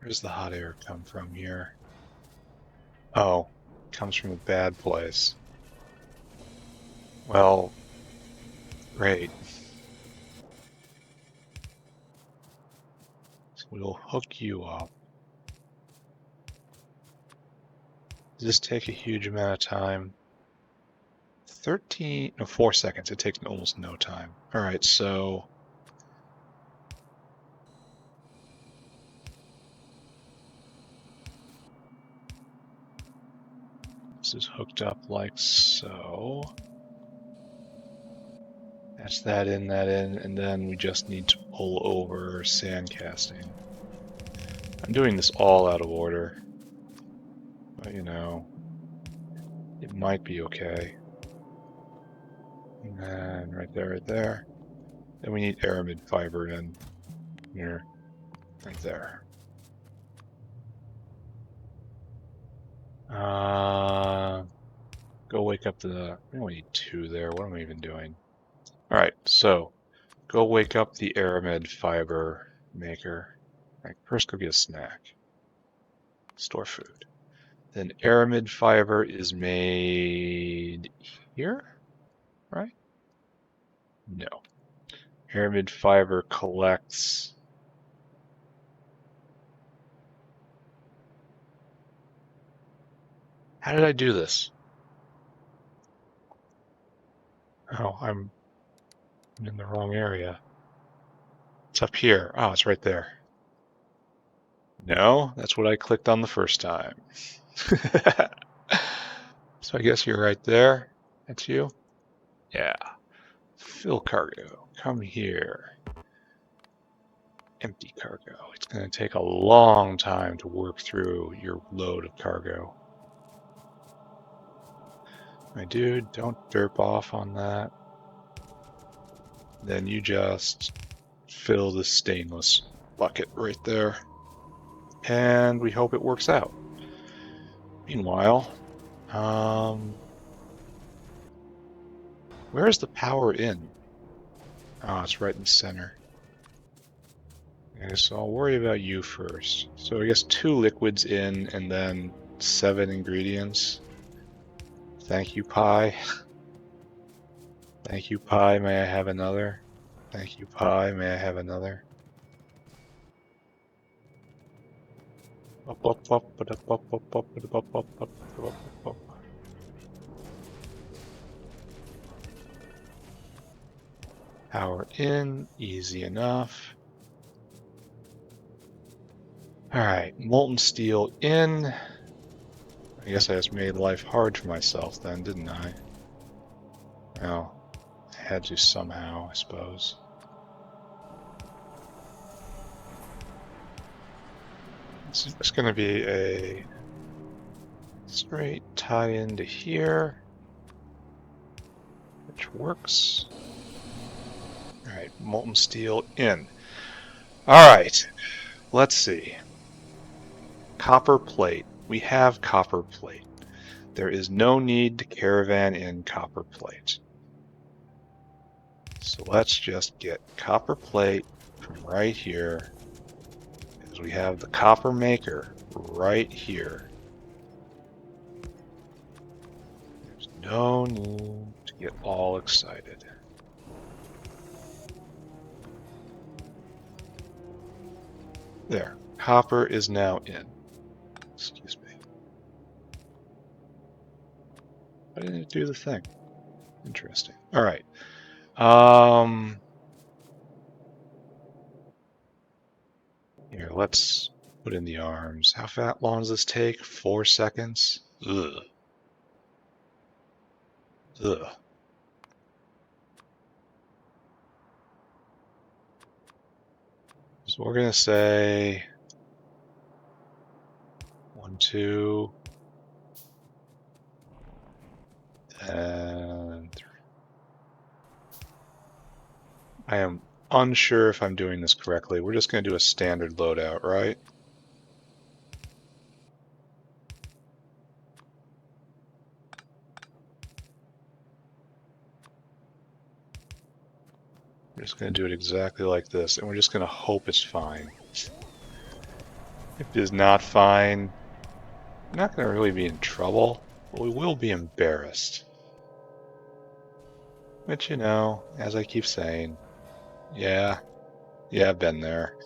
Where does the hot air come from here? Oh, it comes from a bad place. Well, great. So we'll hook you up. Does this take a huge amount of time? 4 seconds. It takes almost no time. Alright, so... this is hooked up like so. That's that in, and then we just need to pull over sand casting. I'm doing this all out of order. But, you know, it might be okay. And then right there. Then we need aramid fiber in here, right there. Go wake up the... we only need 2 there. What am I even doing? Alright, so go wake up the aramid fiber maker. Alright, first go get a snack. Store food. Then aramid fiber is made here, right? No. Aramid fiber collects. How did I do this? Oh, I'm in the wrong area. It's up here. Oh, it's right there. No, that's what I clicked on the first time. So I guess you're right there. That's you? Yeah. Fill cargo. Come here. Empty cargo. It's going to take a long time to work through your load of cargo. My dude, don't derp off on that. Then you just fill the stainless bucket right there. And we hope it works out. Meanwhile, where's the power in? Oh, it's right in the center. Okay, so I'll worry about you first. So I guess 2 liquids in and then 7 ingredients. Thank you, pie. Thank you, pie. May I have another? Thank you, pie. May I have another? Power in, easy enough. Alright, molten steel in. I guess I just made life hard for myself then, didn't I? Well, I had to somehow, I suppose. This is just going to be a straight tie into here, which works. Alright, molten steel in. Alright, let's see. Copper plate. We have copper plate. There is no need to caravan in copper plate. So let's just get copper plate from right here, because we have the copper maker right here. There's no need to get all excited. There, copper is now in. Excuse me. Why didn't it do the thing? Interesting. All right. Here, let's put in the arms. How long does this take? 4 seconds? Ugh. Ugh. So we're gonna say 1, 2, and 3. I am unsure if I'm doing this correctly. We're just gonna do a standard loadout, right? We're just going to do it exactly like this, and we're just going to hope it's fine. If it is not fine, we're not going to really be in trouble, but we will be embarrassed. Which, you know, as I keep saying, yeah, I've been there.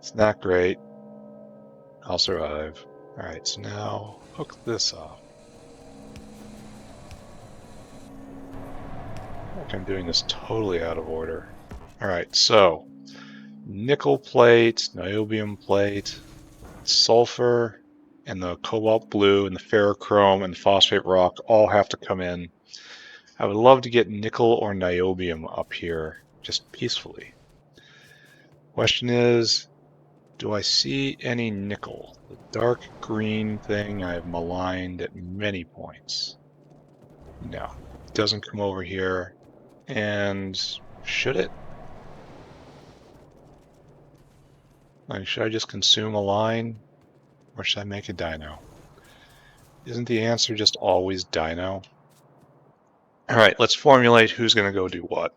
It's not great. I'll survive. Alright, so now hook this up. I'm doing this totally out of order. Alright, so nickel plate, niobium plate, sulfur, and the cobalt blue, and the ferrochrome, and the phosphate rock all have to come in. I would love to get nickel or niobium up here, just peacefully. Question is, do I see any nickel? The dark green thing I have maligned at many points. No, it doesn't come over here. And should it? Like, should I just consume a line? Or should I make a dino? Isn't the answer just always dino? Alright, let's formulate who's going to go do what.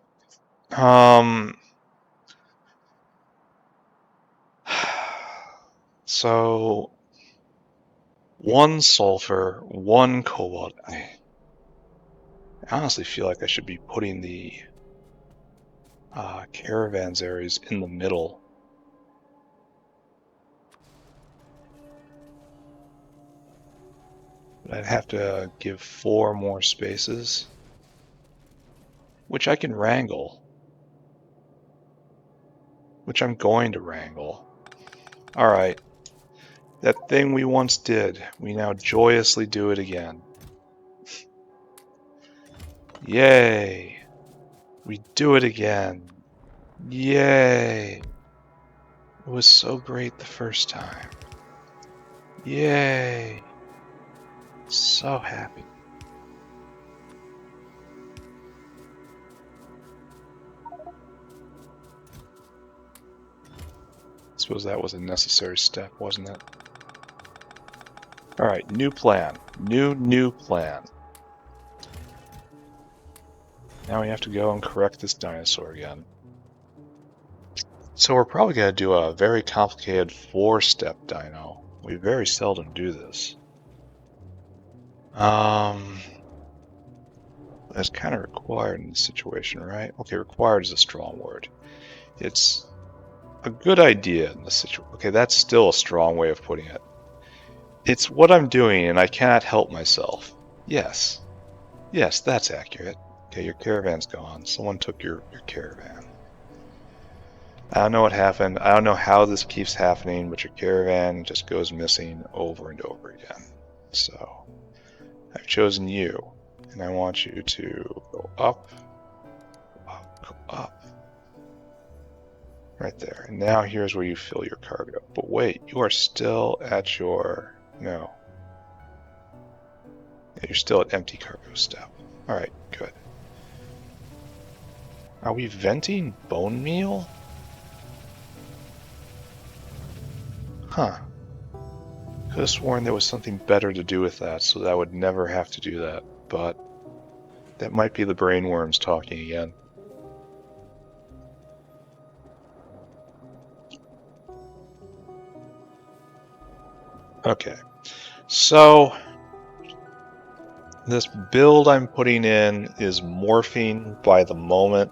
So, 1 sulfur, 1 cobalt. I honestly feel like I should be putting the Caravans area is in the middle. But I'd have to give 4 more spaces, which I can wrangle. Which I'm going to wrangle. Alright. That thing we once did, we now joyously do it again. Yay! We do it again. Yay! It was so great the first time. Yay! So happy. I suppose that was a necessary step, wasn't it? Alright, new plan. New plan. Now we have to go and correct this dinosaur again. So we're probably going to do a very complicated 4-step dyno. We very seldom do this. That's kind of required in this situation, right? Okay, required is a strong word. It's a good idea in this situation. Okay, that's still a strong way of putting it. It's what I'm doing and I cannot help myself. Yes. Yes, that's accurate. Okay, your caravan's gone. Someone took your caravan. I don't know what happened. I don't know how this keeps happening, but your caravan just goes missing over and over again. So, I've chosen you, and I want you to go up, go up. Right there. And now here's where you fill your cargo. But wait, you are still at your... No. Yeah, you're still at empty cargo step. Alright, good. Are we venting bone meal? Huh. Could have sworn there was something better to do with that, so that I would never have to do that. But that might be the brainworms talking again. Okay. So this build I'm putting in is morphing by the moment.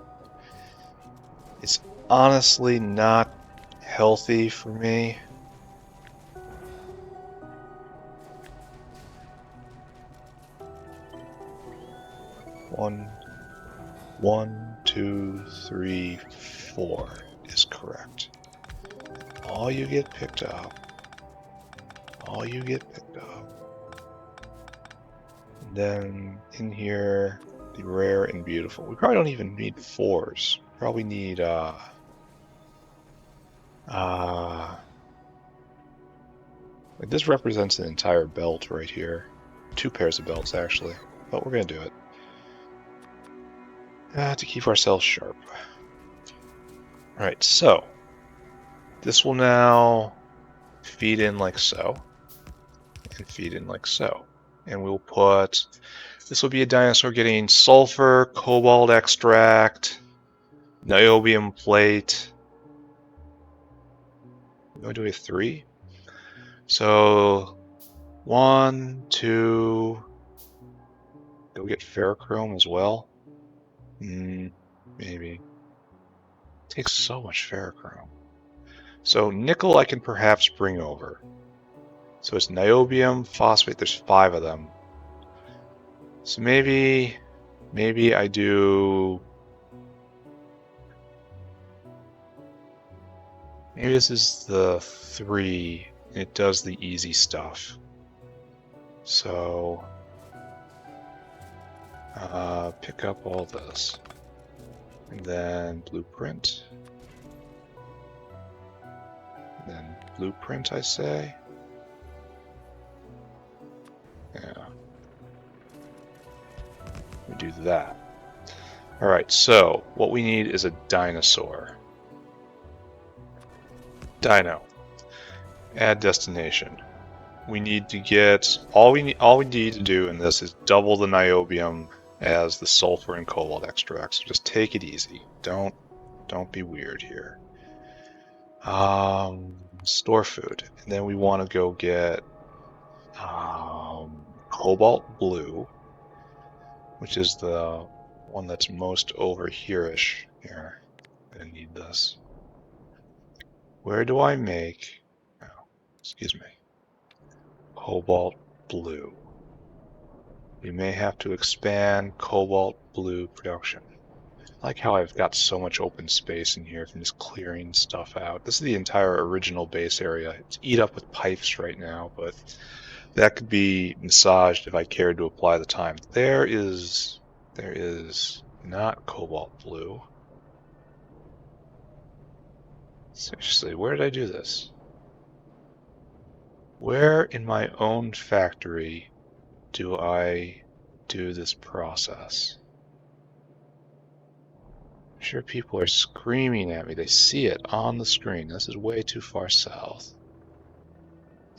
It's honestly not healthy for me. One, 2, 3, 4 is correct. All you get picked up. All you get picked up. And then in here, the rare and beautiful. We probably don't even need 4s. Probably need like this represents an entire belt right here. 2 pairs of belts actually, but we're gonna do it. To keep ourselves sharp. Alright, so this will now feed in like so, and feed in like so. And we'll put, this will be a dinosaur getting sulfur, cobalt extract, niobium plate. We're doing 3. So 1, 2, go get ferrochrome as well. Maybe. Takes so much ferrochrome. So nickel I can perhaps bring over. So it's niobium, phosphate, there's 5 of them. So maybe I do... Maybe this is the 3, and it does the easy stuff. So... pick up all this. And then blueprint. And then blueprint, I say. Yeah. We do that. Alright, so what we need is a dinosaur. Dino. Add destination. We need to get all we need to do in this is double the niobium as the sulfur and cobalt extracts. So just take it easy. Don't be weird here. Store food, and then we want to go get cobalt blue, which is the one that's most over here-ish here. I need this. Where do I make... Oh, excuse me. Cobalt blue. We may have to expand cobalt blue production. I like how I've got so much open space in here from just clearing stuff out. This is the entire original base area. It's eat up with pipes right now, but that could be massaged if I cared to apply the time. There is not cobalt blue. Seriously, where did I do this? Where in my own factory do I do this process? I'm sure people are screaming at me. They see it on the screen. This is way too far south.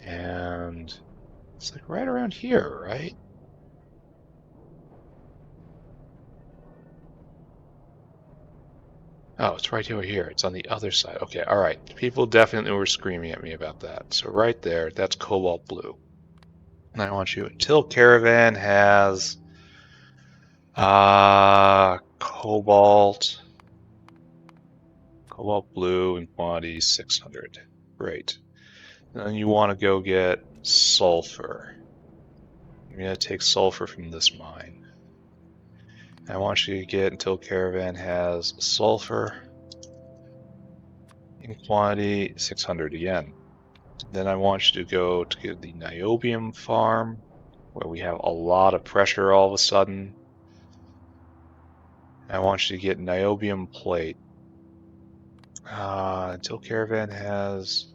And it's like right around here, right? Oh, it's right over here. It's on the other side. Okay, all right. People definitely were screaming at me about that. So right there, that's cobalt blue. And I want you, until Caravan has cobalt blue in quantity 600. Great. And then you want to go get sulfur. You're going to take sulfur from this mine. I want you to get until Caravan has sulfur in quantity 600 again. Then I want you to go to the niobium farm, where we have a lot of pressure all of a sudden. I want you to get niobium plate. Until Caravan has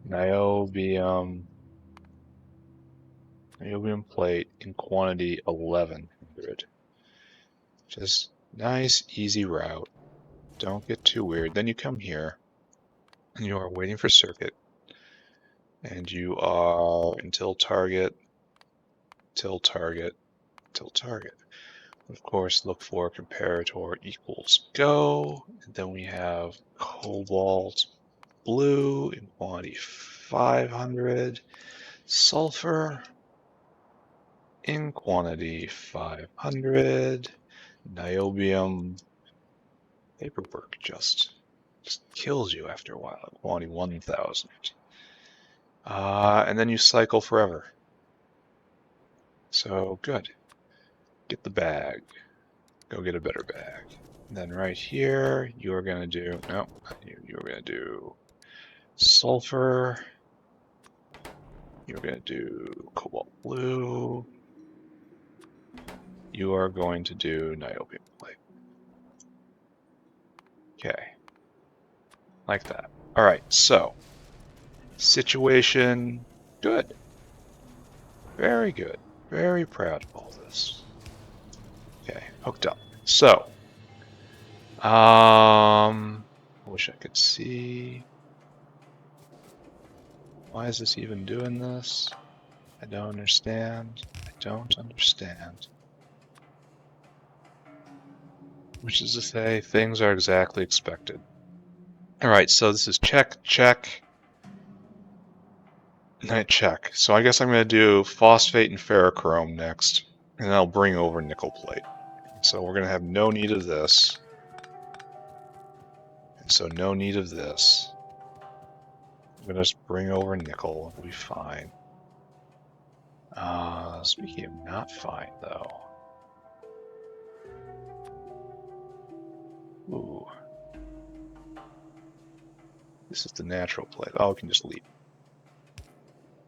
niobium plate in quantity 1100. Just nice, easy route. Don't get too weird. Then you come here, and you are waiting for circuit, and you are until target, till target, till target. Of course, look for comparator equals go, and then we have cobalt blue in quantity 500, sulfur in quantity 500, niobium. Paperwork just kills you after a while at quantity 1000. And then you cycle forever. So good. Get the bag. Go get a better bag. And then right here, you're going to do, no, you're going to do sulfur. You're going to do cobalt blue. You are going to do niobium plate. Okay. Like that. All right, so situation good. Very good. Very proud of all this. Okay, hooked up. So, I wish I could see. Why is this even doing this? I don't understand. I don't understand. Which is to say, things are exactly expected. Alright, so this is check, check, and check. So I guess I'm going to do phosphate and ferrochrome next, and then I'll bring over nickel plate. So we're going to have no need of this. And so no need of this. I'm going to just bring over nickel. It'll be fine. Speaking of not fine, though. Ooh. This is the natural plate. Oh, we can just leave.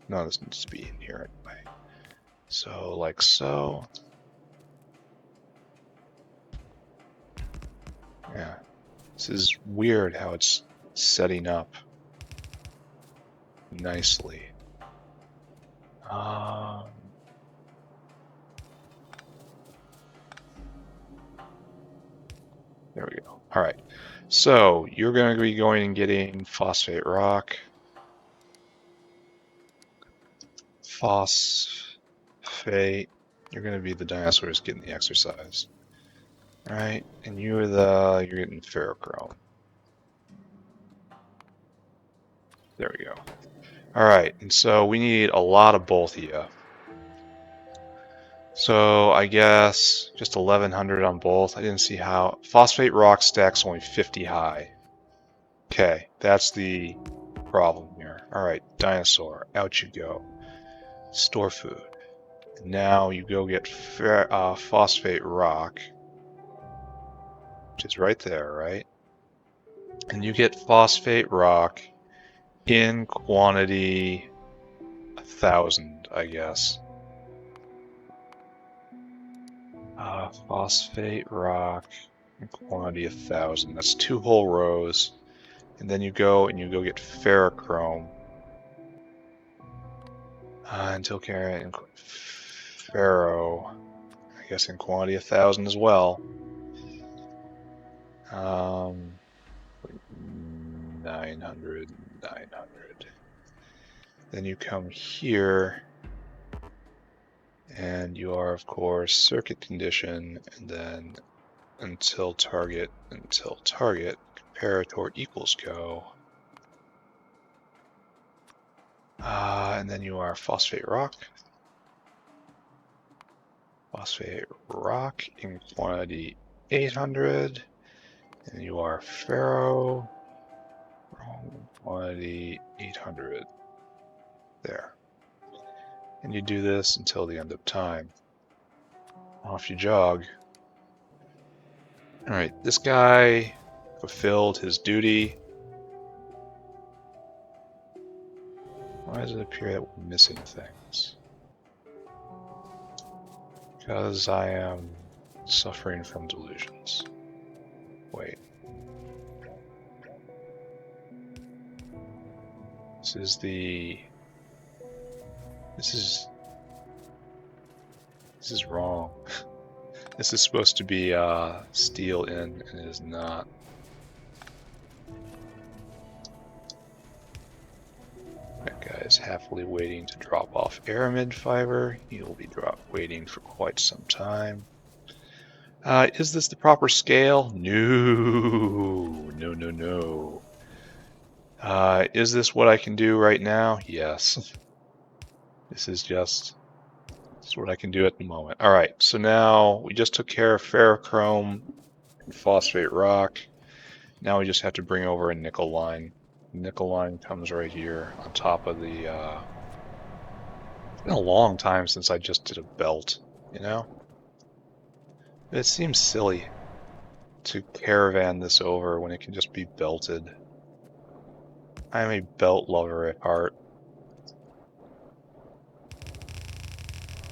No, this needs to be in here anyway. So, like so. Yeah. This is weird how it's setting up nicely. There we go. All right. So you're going to be going and getting phosphate rock. Phosphate. You're going to be the dinosaurs getting the exercise. All right. And you're getting ferrochrome. There we go. All right. And so we need a lot of both of you. So I guess just 1100 on both. I didn't see how. Phosphate rock stack's only 50 high. Okay, that's the problem here. Alright, dinosaur, out you go. Store food. Now you go get phosphate rock, which is right there, right? And you get phosphate rock in quantity 1,000, I guess. Phosphate rock in quantity 1,000. That's 2 whole rows. And then you go get ferrochrome. Until carrying ferro, I guess in quantity 1,000 as well. 900. Then you come here, and you are, of course, circuit condition, and then until target, comparator equals go. And then you are phosphate rock. Phosphate rock in quantity 800. And you are ferro quantity 800. There. And you do this until the end of time. Off you jog. Alright, this guy fulfilled his duty. Why does it appear that we're missing things? Because I am suffering from delusions. Wait. This is wrong. This is supposed to be steel in, and it is not. That guy is happily waiting to drop off aramid fiber. He will be waiting for quite some time. Is this the proper scale? No. Is this what I can do right now? Yes. This is what I can do at the moment. Alright, so now we just took care of ferrochrome and phosphate rock. Now we just have to bring over a nickel line. The nickel line comes right here on top of the... It's been a long time since I just did a belt, you know? It seems silly to caravan this over when it can just be belted. I'm a belt lover at heart.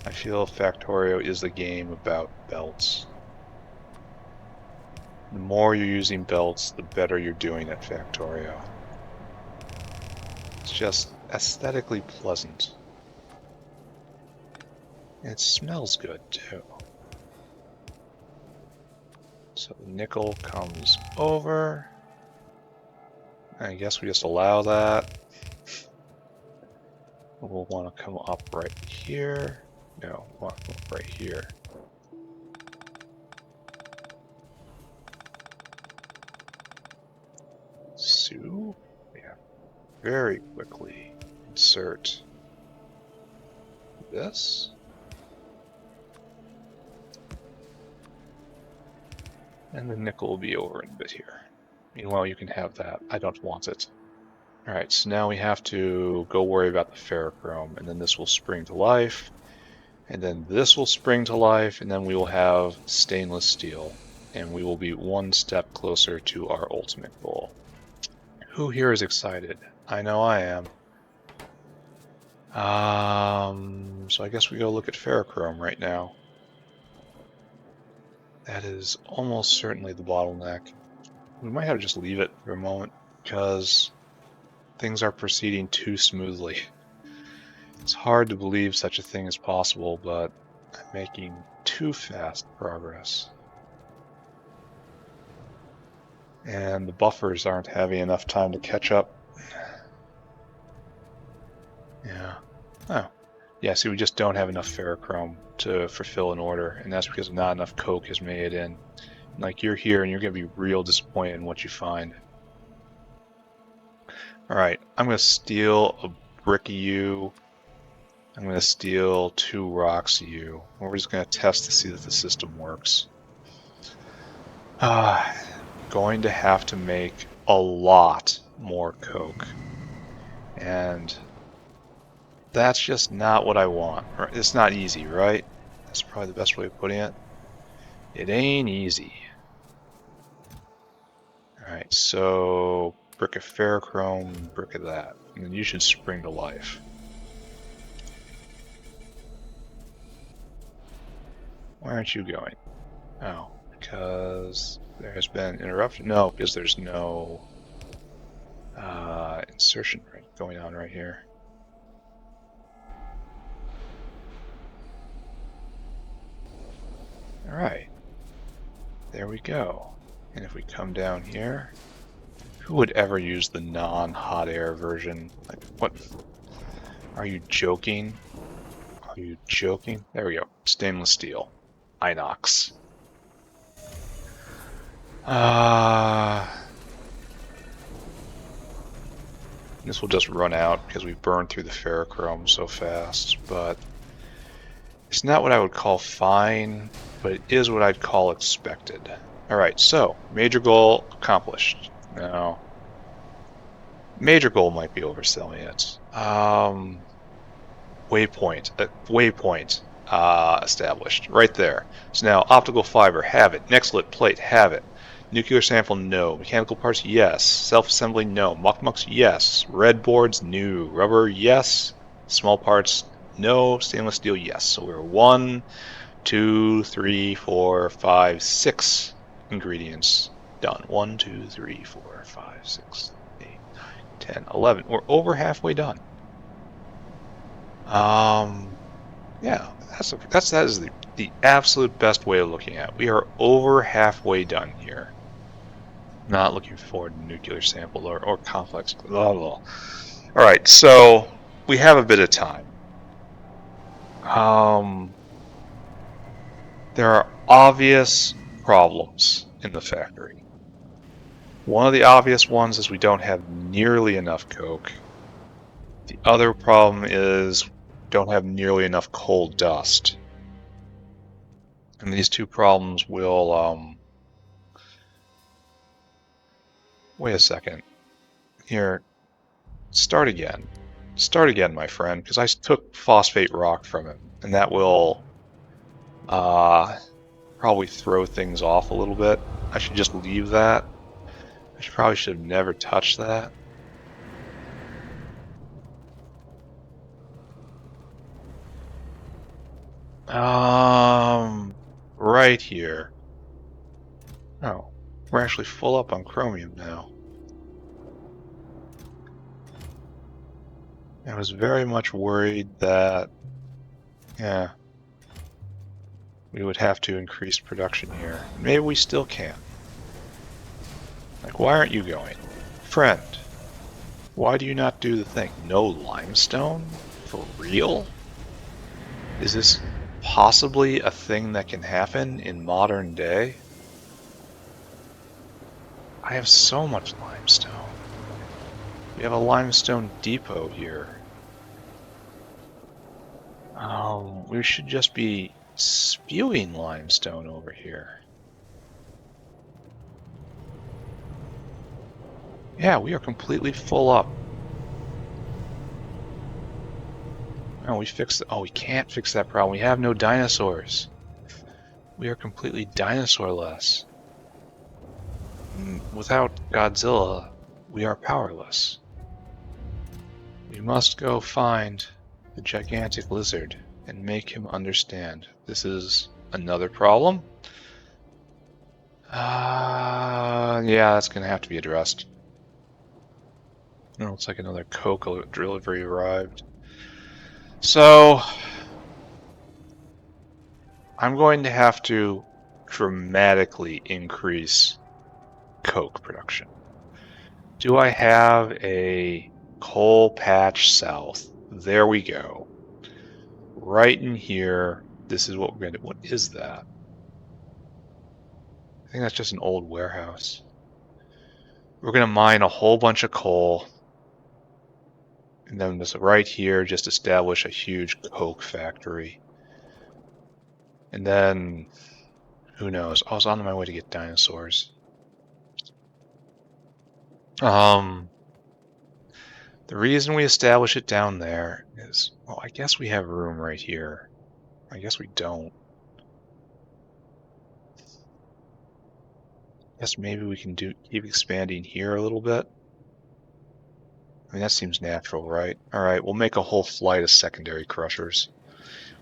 I feel Factorio is the game about belts. The more you're using belts, the better you're doing at Factorio. It's just aesthetically pleasant. And it smells good, too. So the nickel comes over. I guess we just allow that. We'll want to come up right here. No, we'll want to come up right here. So, yeah, very quickly insert this. And the nickel will be over in a bit here. Meanwhile, you can have that. I don't want it. Alright, so now we have to go worry about the ferrochrome, and then this will spring to life, and then this will spring to life, and then we will have stainless steel, and we will be one step closer to our ultimate goal. Who here is excited? I know I am. So I guess we go look at ferrochrome right now. That is almost certainly the bottleneck. We might have to just leave it for a moment, because things are proceeding too smoothly. It's hard to believe such a thing is possible, but I'm making too fast progress. And the buffers aren't having enough time to catch up. Yeah. Oh. Yeah, see, we just don't have enough ferrochrome to fulfill an order, and that's because not enough coke has made it in. Like, you're here, and you're going to be real disappointed in what you find. Alright, I'm going to steal a brick of you. I'm going to steal 2 rocks to you. We're just going to test to see that the system works. Going to have to make a lot more coke. And that's just not what I want. It's not easy, right? That's probably the best way of putting it. It ain't easy. Alright, so brick of ferrochrome, brick of that. And then you should spring to life. Why aren't you going? Oh, because there has been interruption? No, because there's no insertion going on right here. Alright. There we go. And if we come down here, who would ever use the non-hot air version? Like, what? Are you joking? Are you joking? There we go. Stainless steel. Inox. This will just run out because we burned through the ferrochrome so fast, but it's not what I would call fine, but it is what I'd call expected. Alright, so, major goal accomplished. Now, major goal might be overselling it. Waypoint established, right there. So now, optical fiber, have it. Nextlit plate, have it. Nuclear sample, no. Mechanical parts, yes. Self-assembly, no. Muckmucks, yes. Red boards, no. Rubber, yes. Small parts, no. Stainless steel, yes. So we're 1, 2, 3, 4, 5, 6 ingredients done. 1, 2, 3, 4, 5, 6, 8, 9, 10, 11. We're over halfway done. Yeah, that is the absolute best way of looking at it. We are over halfway done here. Not looking forward to nuclear sample or complex. Blah, blah. All right, so we have a bit of time. There are obvious problems in the factory. One of the obvious ones is we don't have nearly enough coke. The other problem is we don't have nearly enough coal dust. And these two problems will, wait a second. Here, start again. Start again, my friend, because I took phosphate rock from him, and that will probably throw things off a little bit. I should just leave that. I probably should have never touched that. Right here. Oh, we're actually full up on chromium now. I was very much worried that, yeah, we would have to increase production here. Maybe we still can. Like, why aren't you going? Friend, why do you not do the thing? No limestone? For real? Is this possibly a thing that can happen in modern day? I have so much limestone. We have a limestone depot here. We should just be spewing limestone over here. Yeah, we are completely full up. Oh, we fixed it. Oh, we can't fix that problem. We have no dinosaurs. We are completely dinosaur-less. Without Godzilla, we are powerless. We must go find the gigantic lizard and make him understand. This is another problem. Yeah, that's gonna have to be addressed. Oh, looks like another coke delivery arrived. So, I'm going to have to dramatically increase coke production. Do I have a coal patch south? There we go. Right in here, this is what we're going to do. What is that? I think that's just an old warehouse. We're going to mine a whole bunch of coal. And then just right here, just establish a huge coke factory. And then, who knows? I was on my way to get dinosaurs. The reason we establish it down there is, well, I guess we have room right here. I guess we don't. I guess maybe we can keep expanding here a little bit. I mean, that seems natural, right? All right, we'll make a whole flight of secondary crushers.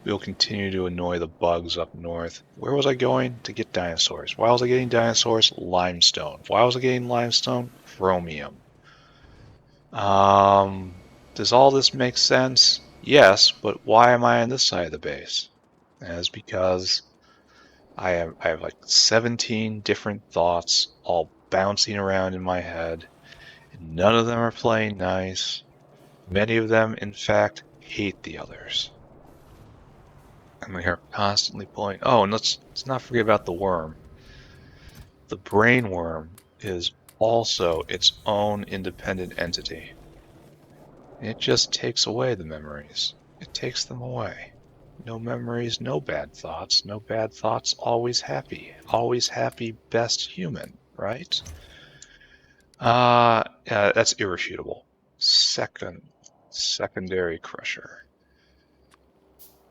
We'll continue to annoy the bugs up north. Where was I going? To get dinosaurs. Why was I getting dinosaurs? Limestone. Why was I getting limestone? Chromium. Does all this make sense? Yes, but why am I on this side of the base? That's because I have like 17 different thoughts all bouncing around in my head. And none of them are playing nice. Many of them, in fact, hate the others. And we are constantly pulling. Oh, and let's not forget about the worm. The brain worm is also its own independent entity. It just takes away the memories. It takes them away. No memories, no bad thoughts. No bad thoughts, always happy. Always happy, best human, right? That's irrefutable. Secondary crusher.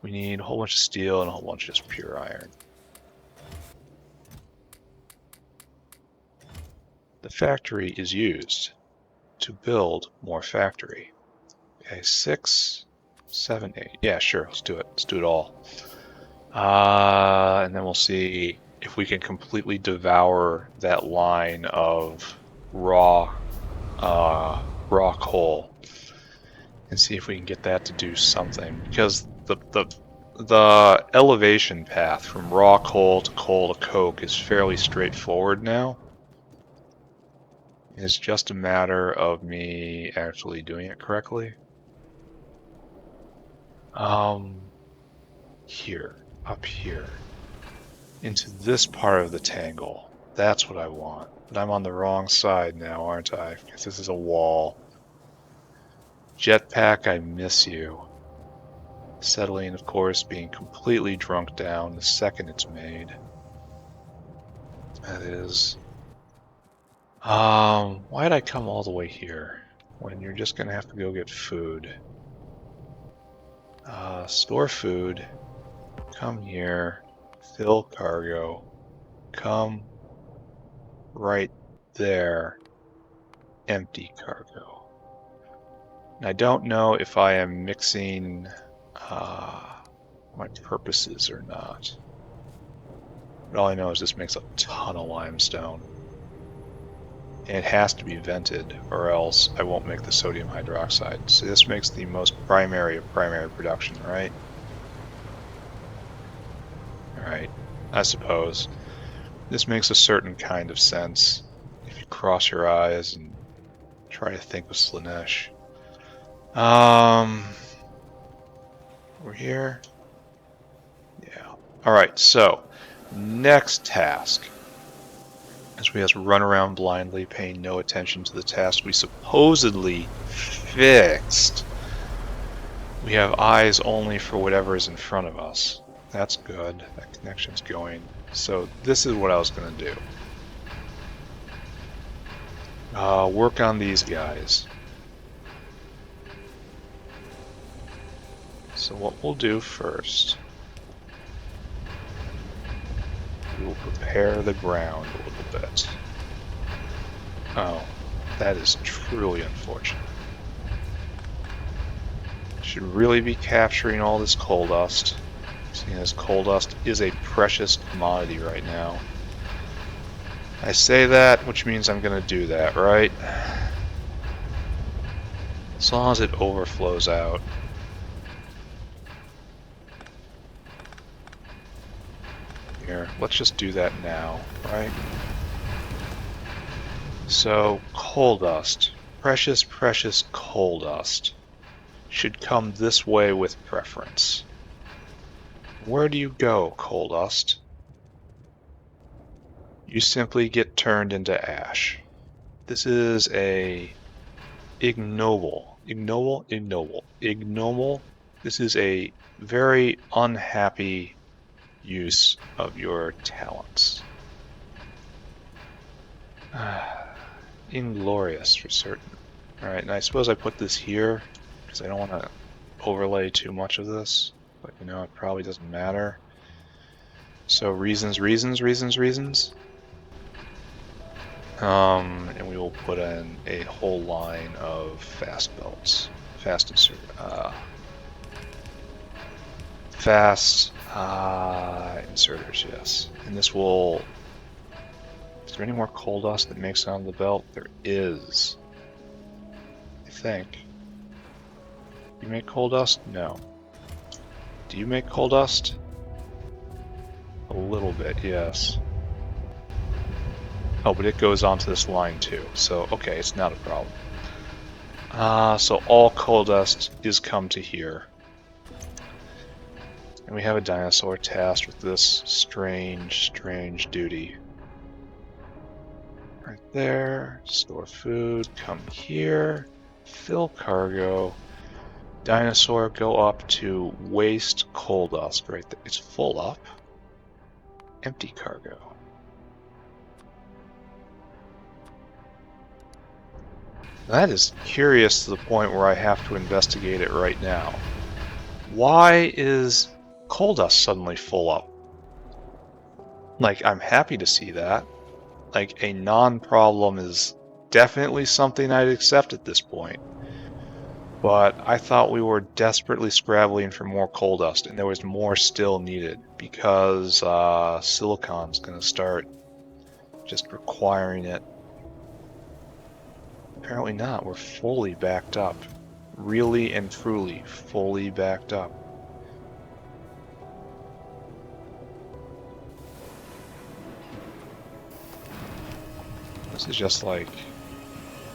We need a whole bunch of steel and a whole bunch of just pure iron. The factory is used to build more factory. Okay, 6, 7, 8. Yeah, sure, let's do it. Let's do it all. And then we'll see if we can completely devour that line of raw coal, and see if we can get that to do something. Because the elevation path from raw coal to coke is fairly straightforward now. It's just a matter of me actually doing it correctly. Here, up here, into this part of the tangle. That's what I want. But I'm on the wrong side now, aren't I? Because this is a wall. Jetpack, I miss you. Settling, of course, being completely drunk down the second it's made. That is. Why'd I come all the way here when you're just gonna have to go get food? Store food. Come here. Fill cargo. Come right there. Empty cargo. And I don't know if I am mixing my purposes or not. But all I know is this makes a ton of limestone. And it has to be vented, or else I won't make the sodium hydroxide. So this makes the most primary of primary production, right? Alright, I suppose. This makes a certain kind of sense if you cross your eyes and try to think with Slanesh. We're here? Yeah. Alright, so, next task. As we just run around blindly, paying no attention to the task we supposedly fixed. We have eyes only for whatever is in front of us. That's good. That connection's going. So this is what I was going to do. Work on these guys. So what we'll do first, we will prepare the ground a little bit. Oh, that is truly unfortunate. Should really be capturing all this coal dust, seeing as coal dust is a precious commodity right now. I say that, which means I'm going to do that, right? As long as it overflows out. Here, let's just do that now, right? So, coal dust, precious, precious coal dust, should come this way with preference. Where do you go, coal dust? You simply get turned into ash. This is a ignoble Ignoble, ignoble, ignoble. This is a very unhappy use of your talents. Inglorious for certain. Alright, and I suppose I put this here because I don't want to overlay too much of this, but you know, it probably doesn't matter. So reasons. And we will put in a whole line of fast belts. Fast inserters, yes. And this will... Is there any more coal dust that makes it on the belt? There is. I think. You make coal dust? No. Do you make coal dust? A little bit, yes. Oh, but it goes onto this line too. So, okay, it's not a problem. So all coal dust is come to here. And we have a dinosaur tasked with this strange duty. Right there. Store food. Come here. Fill cargo. Dinosaur, go up to waste coal dust right there. It's full up. Empty cargo. That is curious to the point where I have to investigate it right now. Why is coal dust suddenly full up? Like, I'm happy to see that. Like, a non-problem is definitely something I'd accept at this point. But I thought we were desperately scrabbling for more coal dust, and there was more still needed, because silicon's going to start just requiring it. Apparently not. We're fully backed up. Really and truly fully backed up. This is just like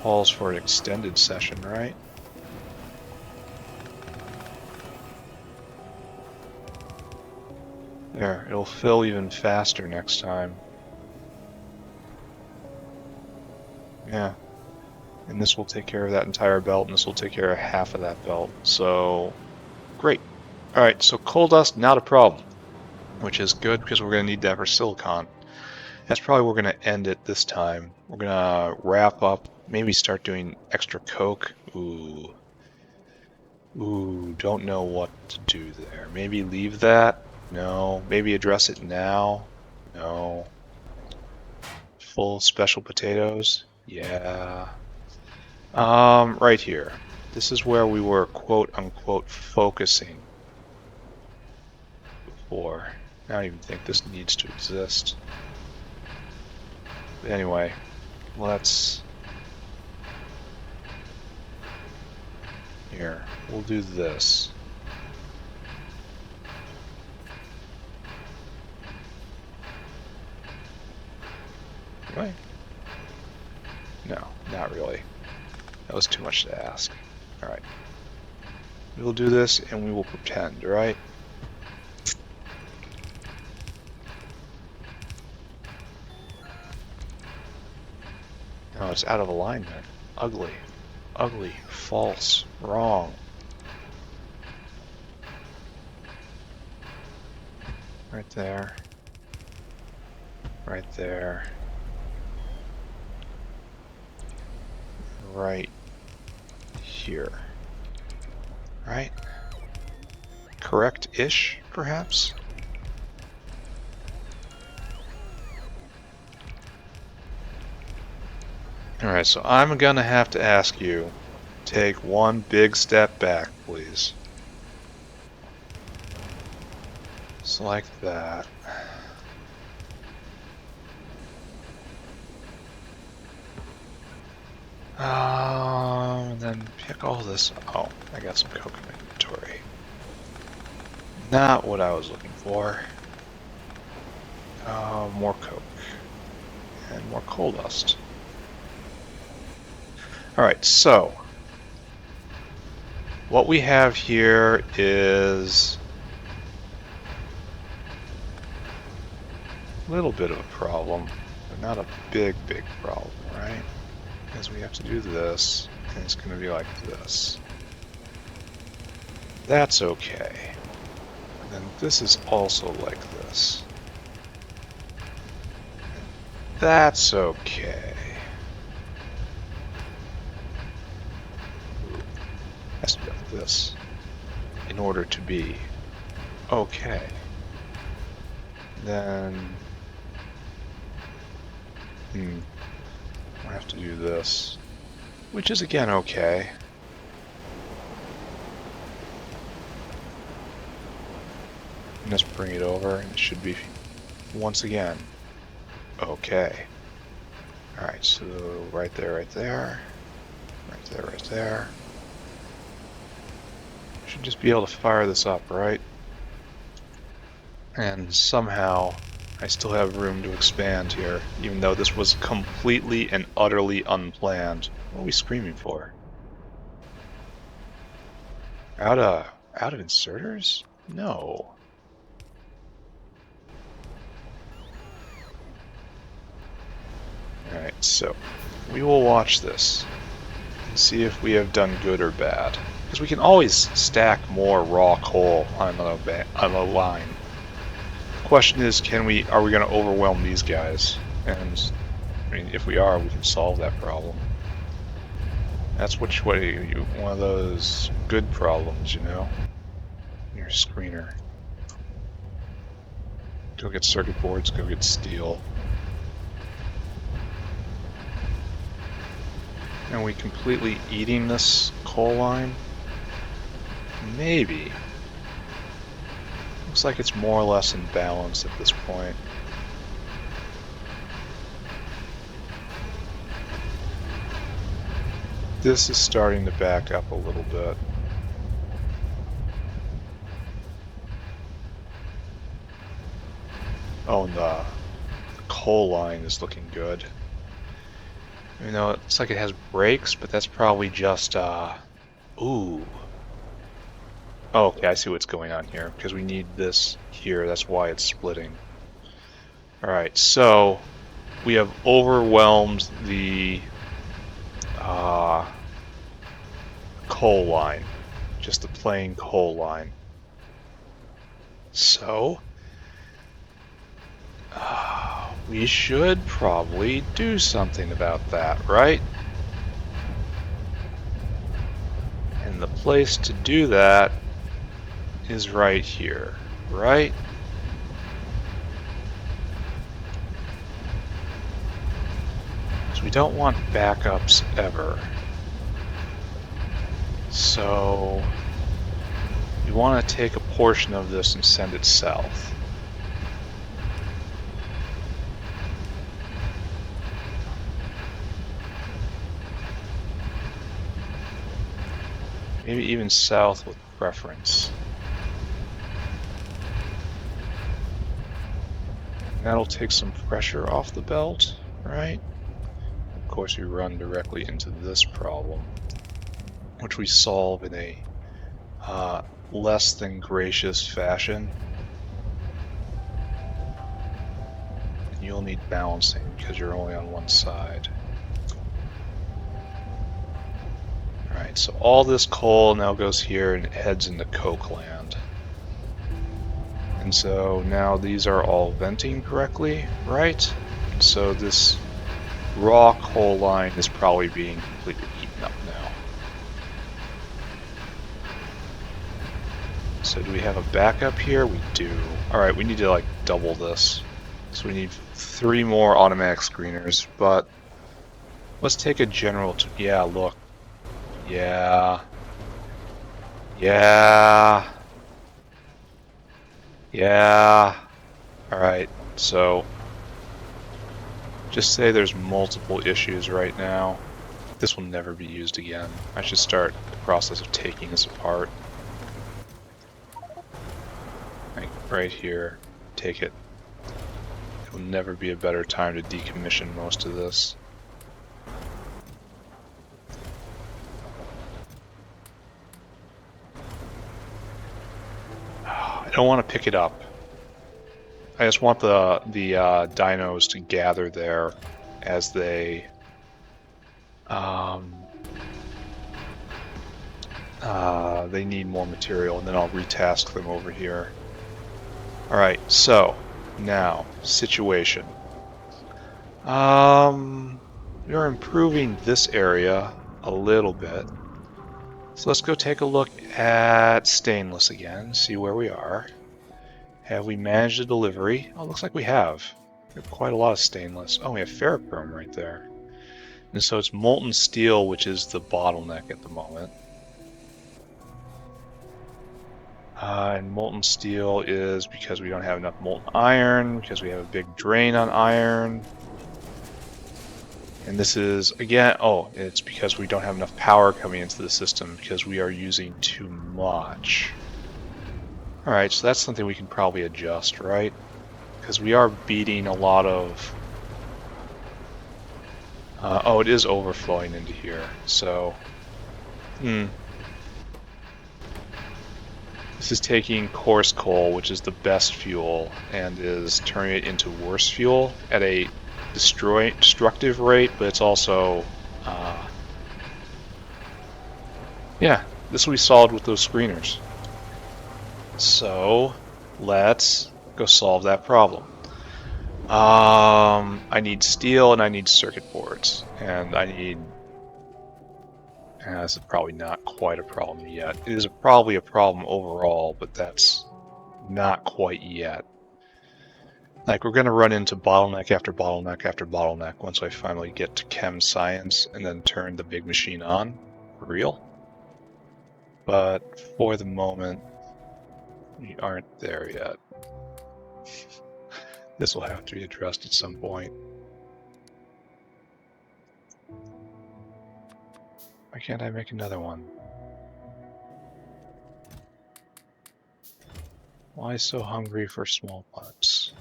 calls for an extended session, right? There, it'll fill even faster next time. Yeah. And this will take care of that entire belt, and this will take care of half of that belt. So, great. Alright, so coal dust, not a problem. Which is good, because we're going to need that for silicon. That's probably where we're going to end it this time. We're going to wrap up, maybe start doing extra coke. Ooh, don't know what to do there. Maybe leave that? No. Maybe address it now? No. Full special potatoes? Yeah. Right here. This is where we were quote-unquote focusing before. I don't even think this needs to exist. But anyway, let's... Here, we'll do this. Right? No, not really. That was too much to ask. Alright. We will do this and we will pretend, right? No, it's out of alignment. Ugly. Ugly. False. Wrong. Right there. Right there. Right here. Right? Correct-ish, perhaps? Alright, so I'm gonna have to ask you, take one big step back, please. Just like that. Then pick all this. Oh, I got some coke in my inventory. Not what I was looking for. More coke. And more coal dust. Alright, so what we have here is a little bit of a problem, but not a big problem, right? is we have to do this, and it's going to be like this. That's okay. And then this is also like this. That's okay. Has to be like this in order to be okay. Then I have to do this, which is again okay. And just bring it over, and it should be once again okay. Alright, so right there, right there, right there, right there. Should just be able to fire this up, right? And somehow I still have room to expand here, even though this was completely and utterly unplanned. What are we screaming for? Out of inserters? No. Alright, so we will watch this and see if we have done good or bad. Because we can always stack more raw coal on a line. The question is, are we going to overwhelm these guys? And I mean, if we are, we can solve that problem. That's one of those good problems, you know? Your screener. Go get circuit boards, go get steel. Are we completely eating this coal line? Maybe. Looks like it's more or less in balance at this point. This is starting to back up a little bit. Oh, and the coal line is looking good. You know, it looks like it has brakes, but that's probably just, ooh. Oh, okay, I see what's going on here, because we need this here, that's why it's splitting. Alright, so we have overwhelmed the coal line, just the plain coal line. So, we should probably do something about that, right? And the place to do that is right here, right? So we don't want backups ever. So we want to take a portion of this and send it south. Maybe even south with preference. That'll take some pressure off the belt, right? Of course, we run directly into this problem, which we solve in a less than gracious fashion. And you'll need balancing because you're only on one side. Alright, so all this coal now goes here and heads into coke land. And so now these are all venting correctly, right? So this raw coal line is probably being completely eaten up now. So do we have a backup here? We do. Alright, we need to like double this. So we need 3 more automatic screeners, but let's take a general, yeah, look. Yeah. Yeah. Yeah. Alright, so just say there's multiple issues right now. This will never be used again. I should start the process of taking this apart. Like right here, take it. It will never be a better time to decommission most of this. I don't want to pick it up. I just want the dinos to gather there as they They need more material, and then I'll retask them over here. Alright, so, now, situation. We are improving this area a little bit. So let's go take a look at stainless again, see where we are. Have we managed a delivery? Oh, looks like we have. We have quite a lot of stainless. Oh, we have ferrochrome right there. And so it's molten steel, which is the bottleneck at the moment. And molten steel is because we don't have enough molten iron, because we have a big drain on iron. And this is, again, oh, it's because we don't have enough power coming into the system because we are using too much. Alright, so that's something we can probably adjust, right? Because we are beating a lot of... oh, it is overflowing into here, so... This is taking coarse coal, which is the best fuel, and is turning it into worse fuel at a destructive rate, but it's also... yeah, this will be solved with those screeners. So, let's go solve that problem. I need steel and I need circuit boards, and I need... this is probably not quite a problem yet. It is probably a problem overall, but that's not quite yet. Like, we're going to run into bottleneck after bottleneck after bottleneck once I finally get to chem science and then turn the big machine on for real. But for the moment, we aren't there yet. This will have to be addressed at some point. Why can't I make another one? Why so hungry for small parts?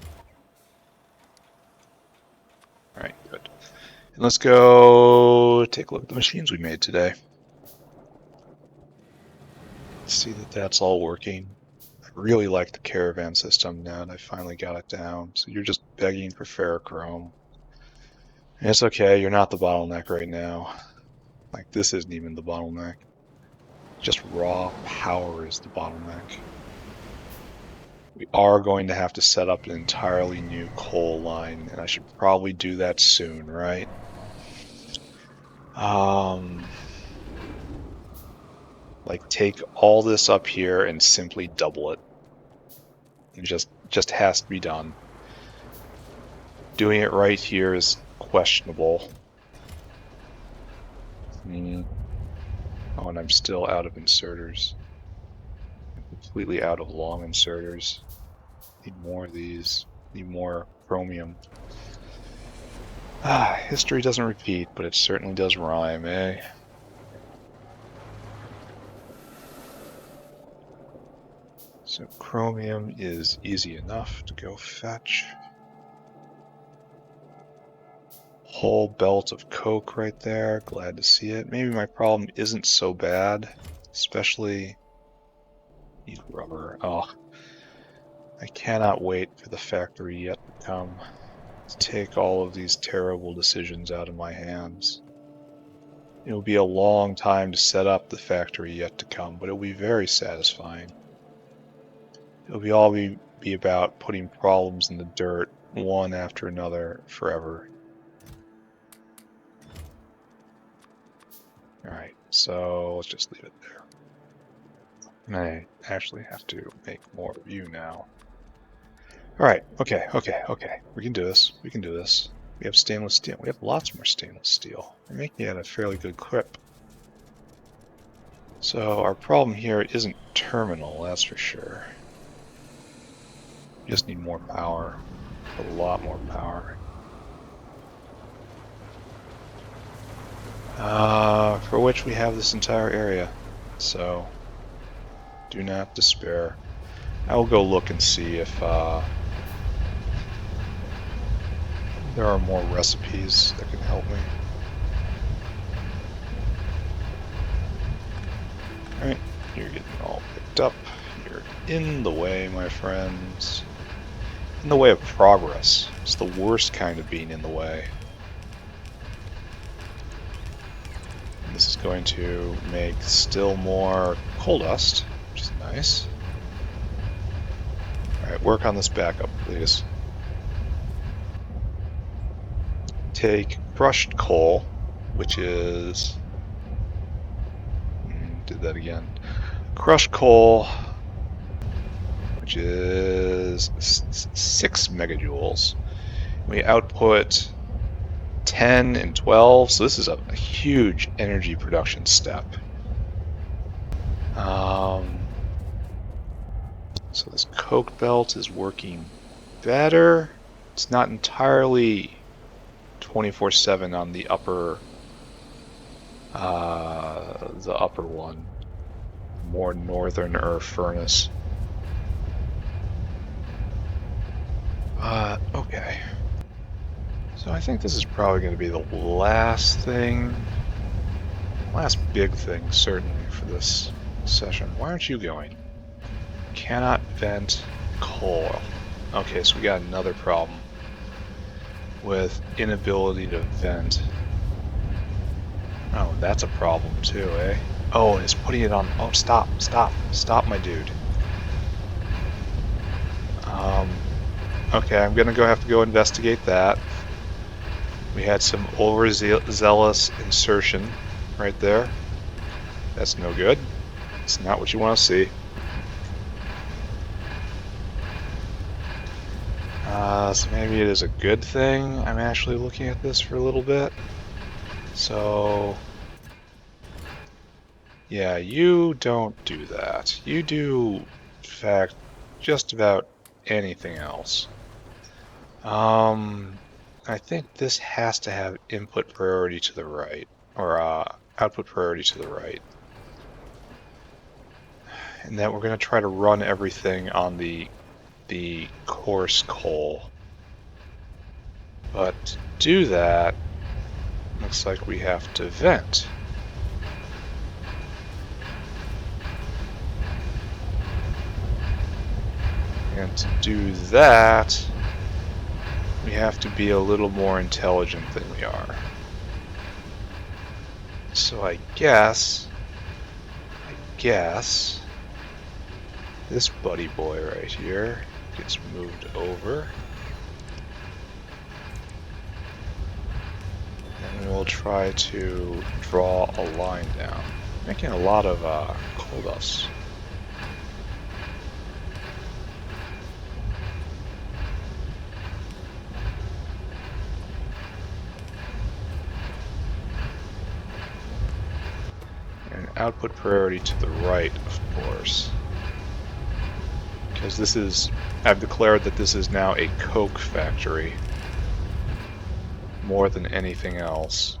Alright, good. And let's go take a look at the machines we made today. See that that's all working. I really like the caravan system now that I finally got it down. So you're just begging for ferrochrome. And it's okay, you're not the bottleneck right now. Like, this isn't even the bottleneck. Just raw power is the bottleneck. We are going to have to set up an entirely new coal line, and I should probably do that soon, right? Like, take all this up here and simply double it. It just has to be done. Doing it right here is questionable. Oh, and I'm still out of inserters. I'm completely out of long inserters. Need more of these. Need more chromium. History doesn't repeat, but it certainly does rhyme, eh? So chromium is easy enough to go fetch. Whole belt of coke right there, glad to see it. Maybe my problem isn't so bad, especially... need rubber. Oh, I cannot wait for the factory yet to come to take all of these terrible decisions out of my hands. It will be a long time to set up the factory yet to come, but it will be very satisfying. It will all be about putting problems in the dirt, one after another, forever. Alright, so let's just leave it there. I actually have to make more of you now. Alright, okay. We can do this. We can do this. We have stainless steel. We have lots more stainless steel. We're making it at a fairly good clip. So our problem here isn't terminal, that's for sure. We just need more power. A lot more power. For which we have this entire area. So, do not despair. I will go look and see if there are more recipes that can help me. Alright, you're getting all picked up. You're in the way, my friends. In the way of progress. It's the worst kind of being in the way. This is going to make still more coal dust, which is nice. Alright, work on this backup, please. Take crushed coal, which is... did that again. Crushed coal, which is 6 megajoules. We output 10 and 12, so this is a huge energy production step. So this coke belt is working better. It's not entirely 24/7 on the upper one, more northern furnace. Okay. So I think this is probably going to be the last big thing, certainly, for this session. Why aren't you going? Cannot vent coal. Okay, so we got another problem with inability to vent. Oh, that's a problem too, eh? Oh, and it's putting it on... Oh, stop, my dude. Okay, I'm gonna have to go investigate that. We had some overzealous insertion right there. That's no good. It's not what you want to see. So maybe it is a good thing I'm actually looking at this for a little bit. So, yeah, you don't do that. You do, in fact, just about anything else. I think this has to have input priority to the right, or output priority to the right. And then we're going to try to run everything on the coarse coal. But to do that, looks like we have to vent. And to do that, we have to be a little more intelligent than we are. So I guess this buddy boy right here gets moved over. And we'll try to draw a line down, making a lot of coal dust. And output priority to the right, of course. Because this is, I've declared that this is now a coke factory. More than anything else.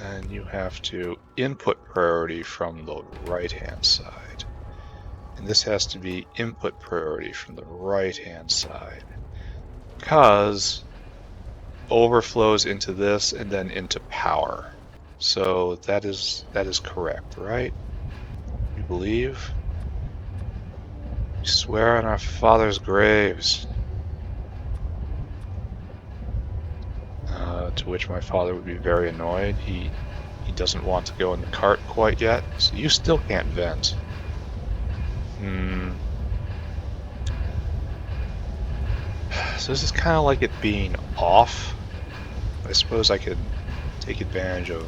And you have to input priority from the right-hand side. And this has to be input priority from the right-hand side. Because overflows into this and then into power. So that is correct, right? You believe? We swear on our fathers' graves. To which my father would be very annoyed. He doesn't want to go in the cart quite yet, so you still can't vent. So this is kind of like it being off. I suppose I could take advantage of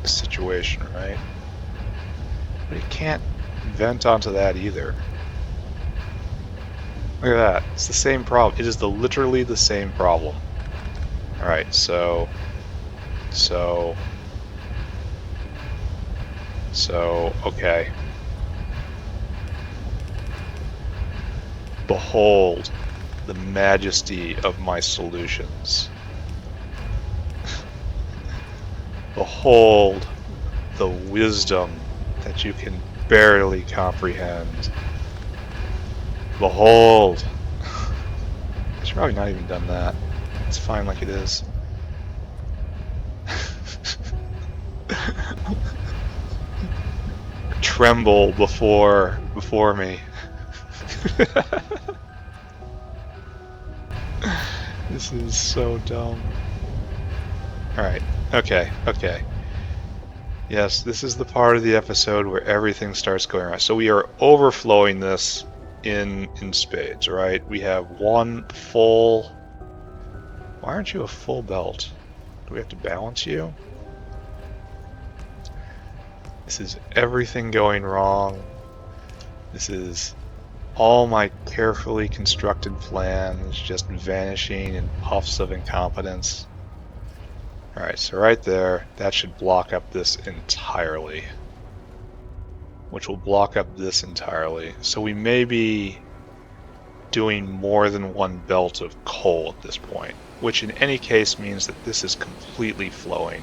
the situation, right? But you can't vent onto that either. Look at that. It's the same problem. It is literally the same problem. Alright, so, okay. Behold the majesty of my solutions. Behold the wisdom that you can barely comprehend. Behold. I should probably not even done that. It's fine like it is. Tremble before me. This is so dumb. Alright, okay. Yes, this is the part of the episode where everything starts going right. So we are overflowing this in spades, right? We have one full... Why aren't you a full belt? Do we have to balance you? This is everything going wrong. This is all my carefully constructed plans just vanishing in puffs of incompetence. Alright, so right there, that should block up this entirely. Which will block up this entirely. So we may be doing more than one belt of coal at this point, which in any case means that this is completely flowing.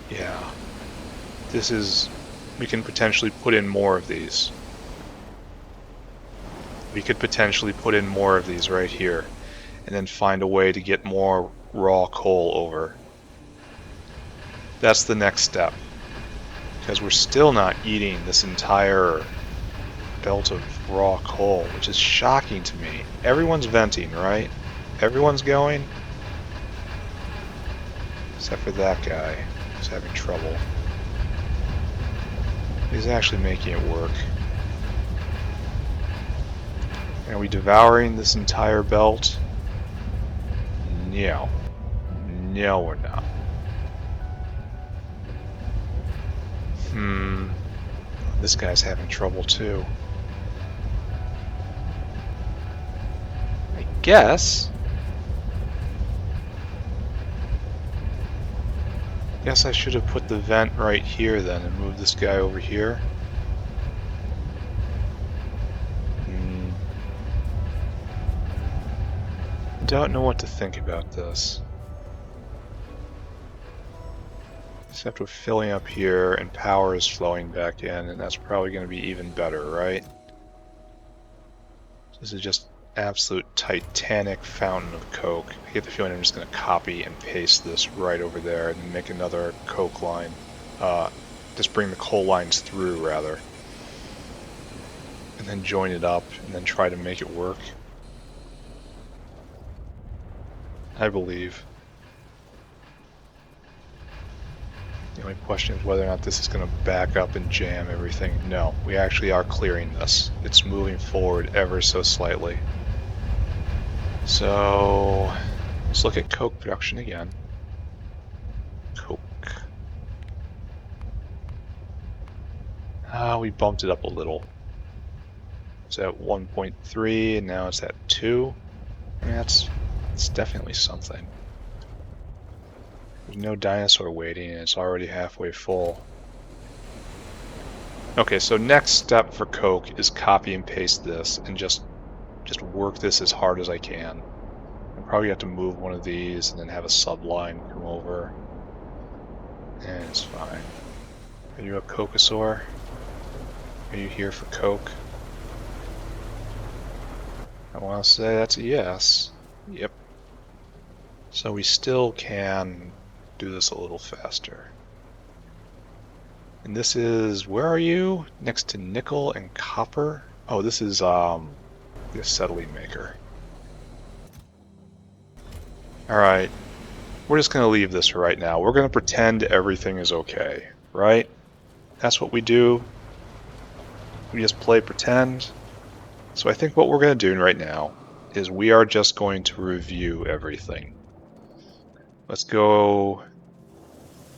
Yeah, this is... we can potentially put in more of these. We could potentially put in more of these right here, and then find a way to get more raw coal over. That's the next step, because we're still not eating this entire belt of raw coal, which is shocking to me. Everyone's venting, right? Everyone's going? Except for that guy, who's having trouble. He's actually making it work. Are we devouring this entire belt? No. No, we're not. This guy's having trouble too. I guess I should have put the vent right here then and moved this guy over here. Don't know what to think about this. Except we're filling up here and power is flowing back in, and that's probably going to be even better, right? This is just absolute titanic fountain of coke. I get the feeling I'm just going to copy and paste this right over there and make another coke line. Just bring the coal lines through, rather. And then join it up and then try to make it work. I believe. The only question is whether or not this is going to back up and jam everything. No, we actually are clearing this. It's moving forward ever so slightly. So let's look at coke production again. Coke. We bumped it up a little. It's at 1.3 and now it's at 2. I mean, that's definitely something. There's no dinosaur waiting and it's already halfway full. Okay, so next step for coke is copy and paste this and just work this as hard as I can. I'll probably have to move one of these and then have a subline come over. And it's fine. Are you a cocosaur? Are you here for coke? I want to say that's a yes. Yep. So we still can do this a little faster. And this is, where are you? Next to nickel and copper? Oh, this is the acetylene maker. Alright, we're just going to leave this right now. We're going to pretend everything is okay, right? That's what we do. We just play pretend. So I think what we're going to do right now is we are just going to review everything. Let's go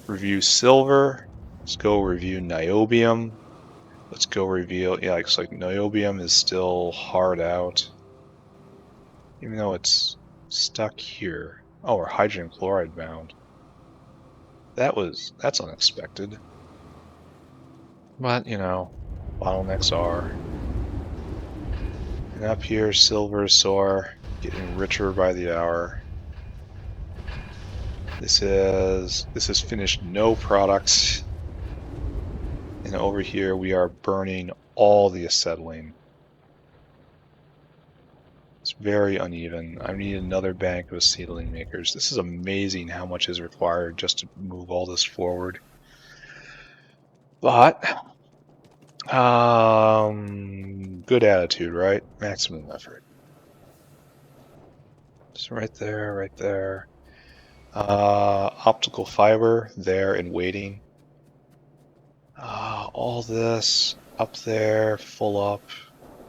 review silver. Let's go review niobium. Let's go reveal... yeah, looks like niobium is still hard out. Even though it's stuck here. Oh, we're hydrogen chloride bound. That's unexpected. But, you know, bottlenecks are. And up here, silver is sore, getting richer by the hour. This is finished no products. And over here we are burning all the acetylene. It's very uneven. I need another bank of acetylene makers. This is amazing how much is required just to move all this forward. But good attitude, right? Maximum effort. So right there, right there. Optical fiber there and waiting. All this up there, full up.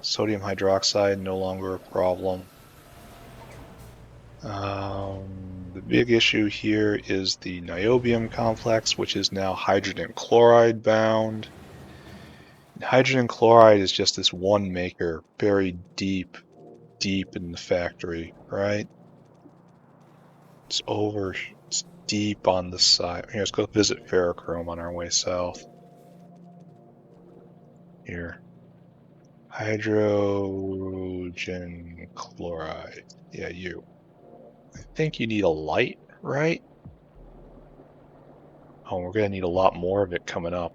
Sodium hydroxide, no longer a problem. The big issue here is the niobium complex, which is now hydrogen chloride bound. And hydrogen chloride is just this one maker buried deep, deep in the factory, right? It's deep on the side. Here, let's go visit Ferrochrome on our way south. Here. Hydrogen chloride. Yeah, you. I think you need a light, right? Oh, we're going to need a lot more of it coming up.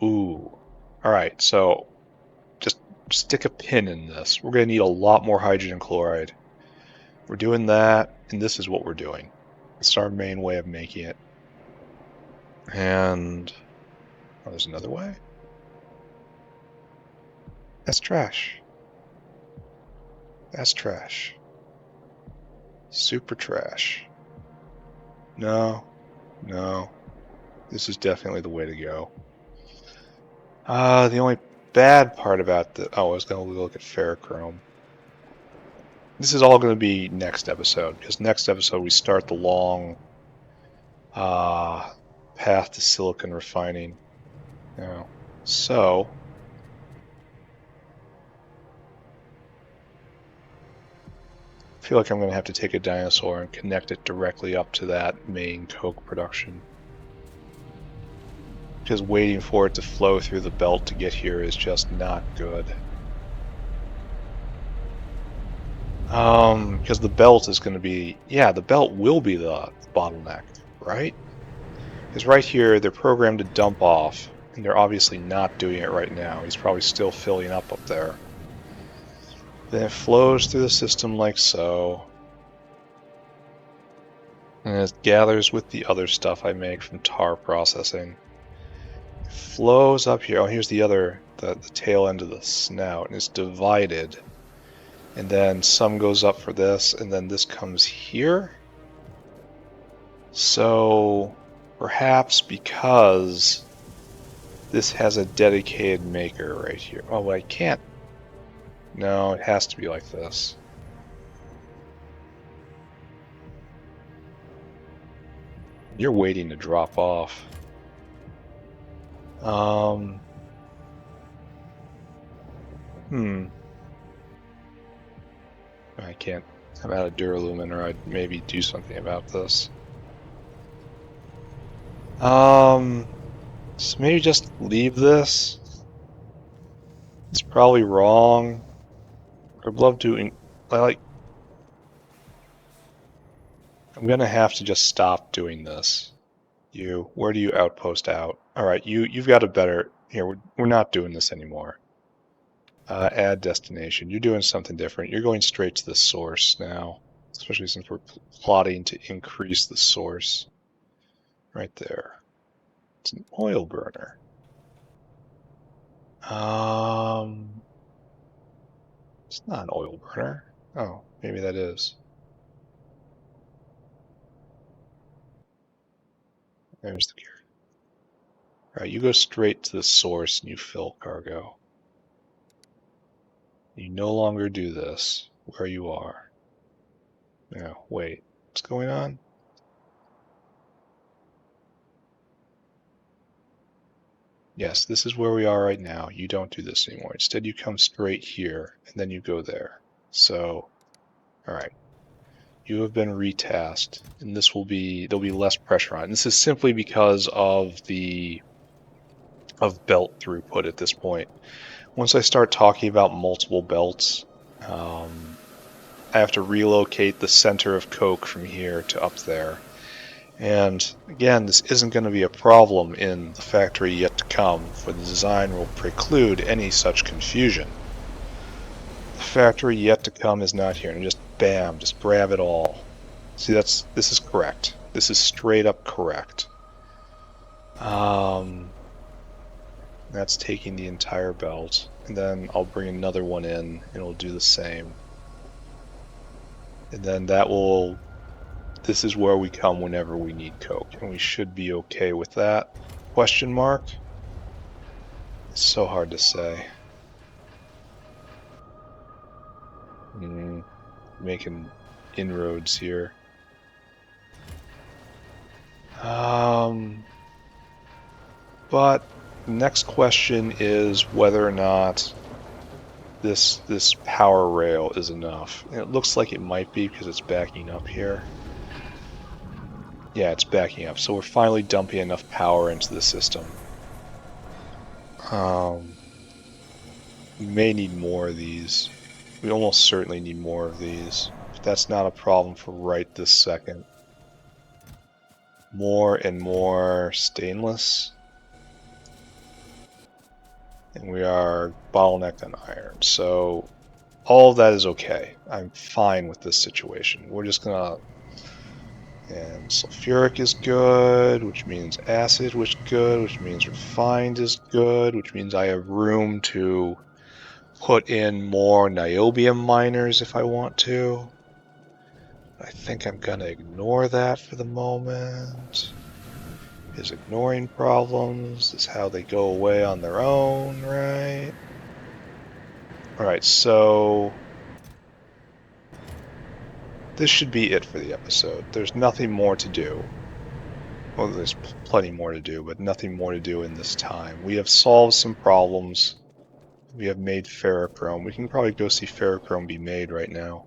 Ooh. Alright, so just stick a pin in this. We're going to need a lot more hydrogen chloride. We're doing that, and this is what we're doing. It's our main way of making it. And... oh, there's another way? That's trash. That's trash. Super trash. No. No. This is definitely the way to go. The only bad part about the... oh, I was going to look at Ferrochrome. This is all going to be next episode, because next episode we start the long path to silicon refining. Now, so... I feel like I'm going to have to take a dinosaur and connect it directly up to that main coke production. Because waiting for it to flow through the belt to get here is just not good. Because the belt is going to be... yeah, the belt will be the bottleneck, right? Because right here, they're programmed to dump off, and they're obviously not doing it right now. He's probably still filling up there. Then it flows through the system like so. And it gathers with the other stuff I make from tar processing. It flows up here. Oh, here's the other, the tail end of the snout, and it's divided. And then some goes up for this, and then this comes here. So perhaps because this has a dedicated maker right here. Oh, I can't. No, it has to be like this. You're waiting to drop off. I can't. I'm out of duralumin, or I'd maybe do something about this. So maybe just leave this. It's probably wrong. I'd love to, I'm gonna have to just stop doing this. You, where do you outpost out? Alright, you've got a better, here, we're not doing this anymore. Add destination, you're doing something different. You're going straight to the source now, especially since we're plotting to increase the source. Right there. It's an oil burner. It's not an oil burner. Oh, maybe that is. There's the gear. Alright, you go straight to the source and you fill cargo. You no longer do this where you are. No, wait. What's going on? Yes, this is where we are right now. You don't do this anymore. Instead, you come straight here, and then you go there. So, alright. You have been retasked, and this will be, there'll be less pressure on it. And this is simply because of belt throughput at this point. Once I start talking about multiple belts, I have to relocate the center of coke from here to up there. And again, this isn't going to be a problem in the factory yet to come, for the design will preclude any such confusion. The factory yet to come is not here, and just bam, just grab it all. See, this is correct. This is straight up correct. That's taking the entire belt, and then I'll bring another one in, and it'll do the same. And then this is where we come whenever we need coke, and we should be okay with that. Question mark? It's so hard to say. Making inroads here. But the next question is whether or not this power rail is enough. And it looks like it might be because it's backing up here. Yeah, it's backing up. So we're finally dumping enough power into the system. We may need more of these. We almost certainly need more of these. But that's not a problem for right this second. More and more stainless. And we are bottlenecked on iron. So all of that is okay. I'm fine with this situation. We're just gonna... And sulfuric is good, which means acid was good, which means refined is good, which means I have room to put in more niobium miners if I want to. I think I'm gonna ignore that for the moment. Is ignoring problems is how they go away on their own, right? Alright, so this should be it for the episode. There's nothing more to do. Well, there's plenty more to do, but nothing more to do in this time. We have solved some problems. We have made ferrochrome. We can probably go see ferrochrome be made right now,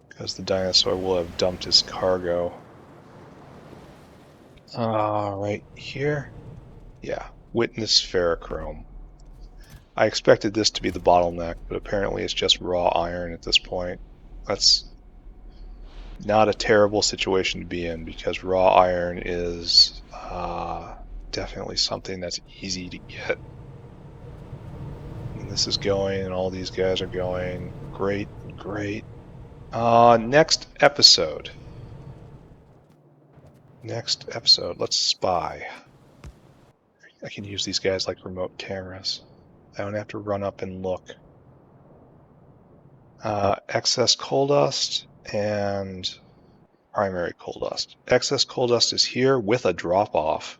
because the dinosaur will have dumped his cargo. Right here? Yeah, witness ferrochrome. I expected this to be the bottleneck, but apparently it's just raw iron at this point. That's not a terrible situation to be in, because raw iron is definitely something that's easy to get. And this is going, and all these guys are going. Great, great. Next episode. Let's spy. I can use these guys like remote cameras. I don't have to run up and look. Excess coal dust and primary coal dust. Excess coal dust is here with a drop-off.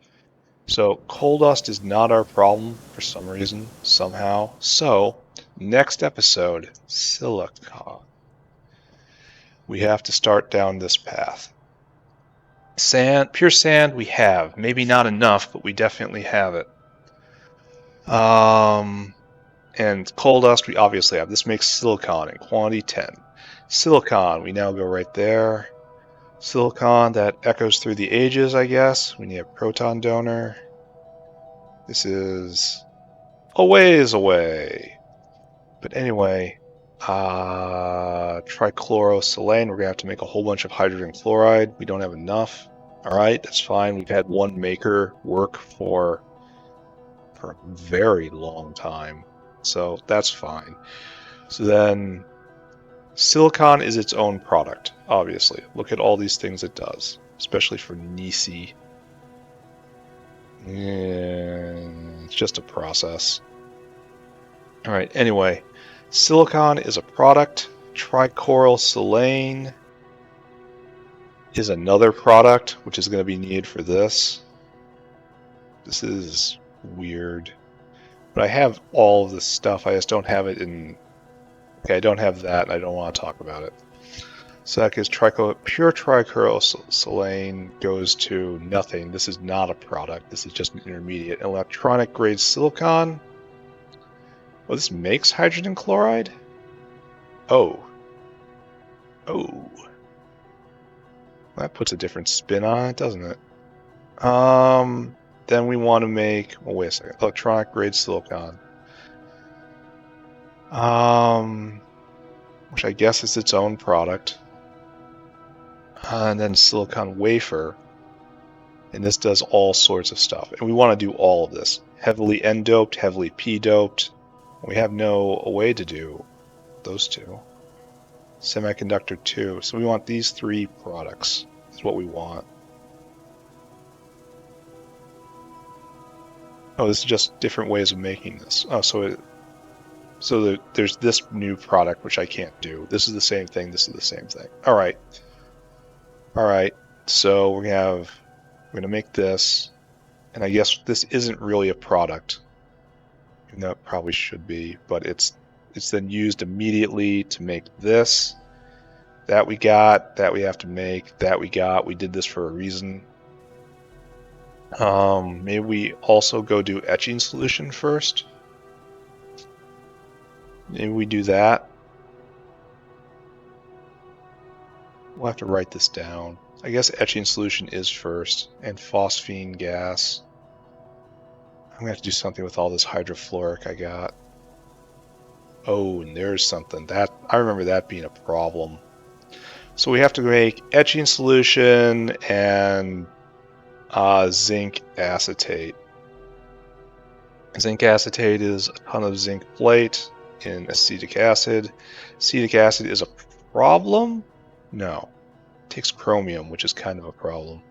So coal dust is not our problem for some reason, somehow. So, next episode, silicon. We have to start down this path. Sand, pure sand we have. Maybe not enough, but we definitely have it. And coal dust we obviously have. This makes silicon in quantity 10. Silicon, we now go right there. Silicon, that echoes through the ages, I guess. We need a proton donor. This is a ways away. But anyway, trichlorosilane, we're going to have to make a whole bunch of hydrogen chloride. We don't have enough. Alright, that's fine. We've had one maker work for a very long time. So that's fine. So then, silicon is its own product, obviously. Look at all these things it does, especially for Nisi. It's just a process. Alright, anyway, silicon is a product. Trichlorosilane is another product, which is going to be needed for this. This is weird. But I have all of this stuff, I just don't have it in... Okay, I don't have that, and I don't want to talk about it. So that gives pure trichlorosilane goes to nothing. This is not a product, this is just an intermediate. Electronic grade silicon. Oh, this makes hydrogen chloride? Oh. Oh. That puts a different spin on it, doesn't it? Then we want to make... Oh, wait a second. Electronic grade silicon. Which I guess is its own product. And then silicon wafer. And this does all sorts of stuff. And we want to do all of this. Heavily N-doped, heavily P-doped. We have no way to do those two. Semiconductor 2. So we want these three products. Is what we want. Oh, this is just different ways of making this. Oh, so So there's this new product, which I can't do. This is the same thing. This is the same thing. All right. All right. So we're going to make this. And I guess this isn't really a product. Even though it probably should be. But it's then used immediately to make this. That we got. That we have to make. That we got. We did this for a reason. Maybe we also go do etching solution first. Maybe we do that. We'll have to write this down. I guess etching solution is first, and phosphine gas. I'm gonna have to do something with all this hydrofluoric I got. Oh, and there's something. That I remember that being a problem. So we have to make etching solution and zinc acetate. Zinc acetate is a ton of zinc plate in acetic acid. Acetic acid is a problem? No. It takes chromium, which is kind of a problem.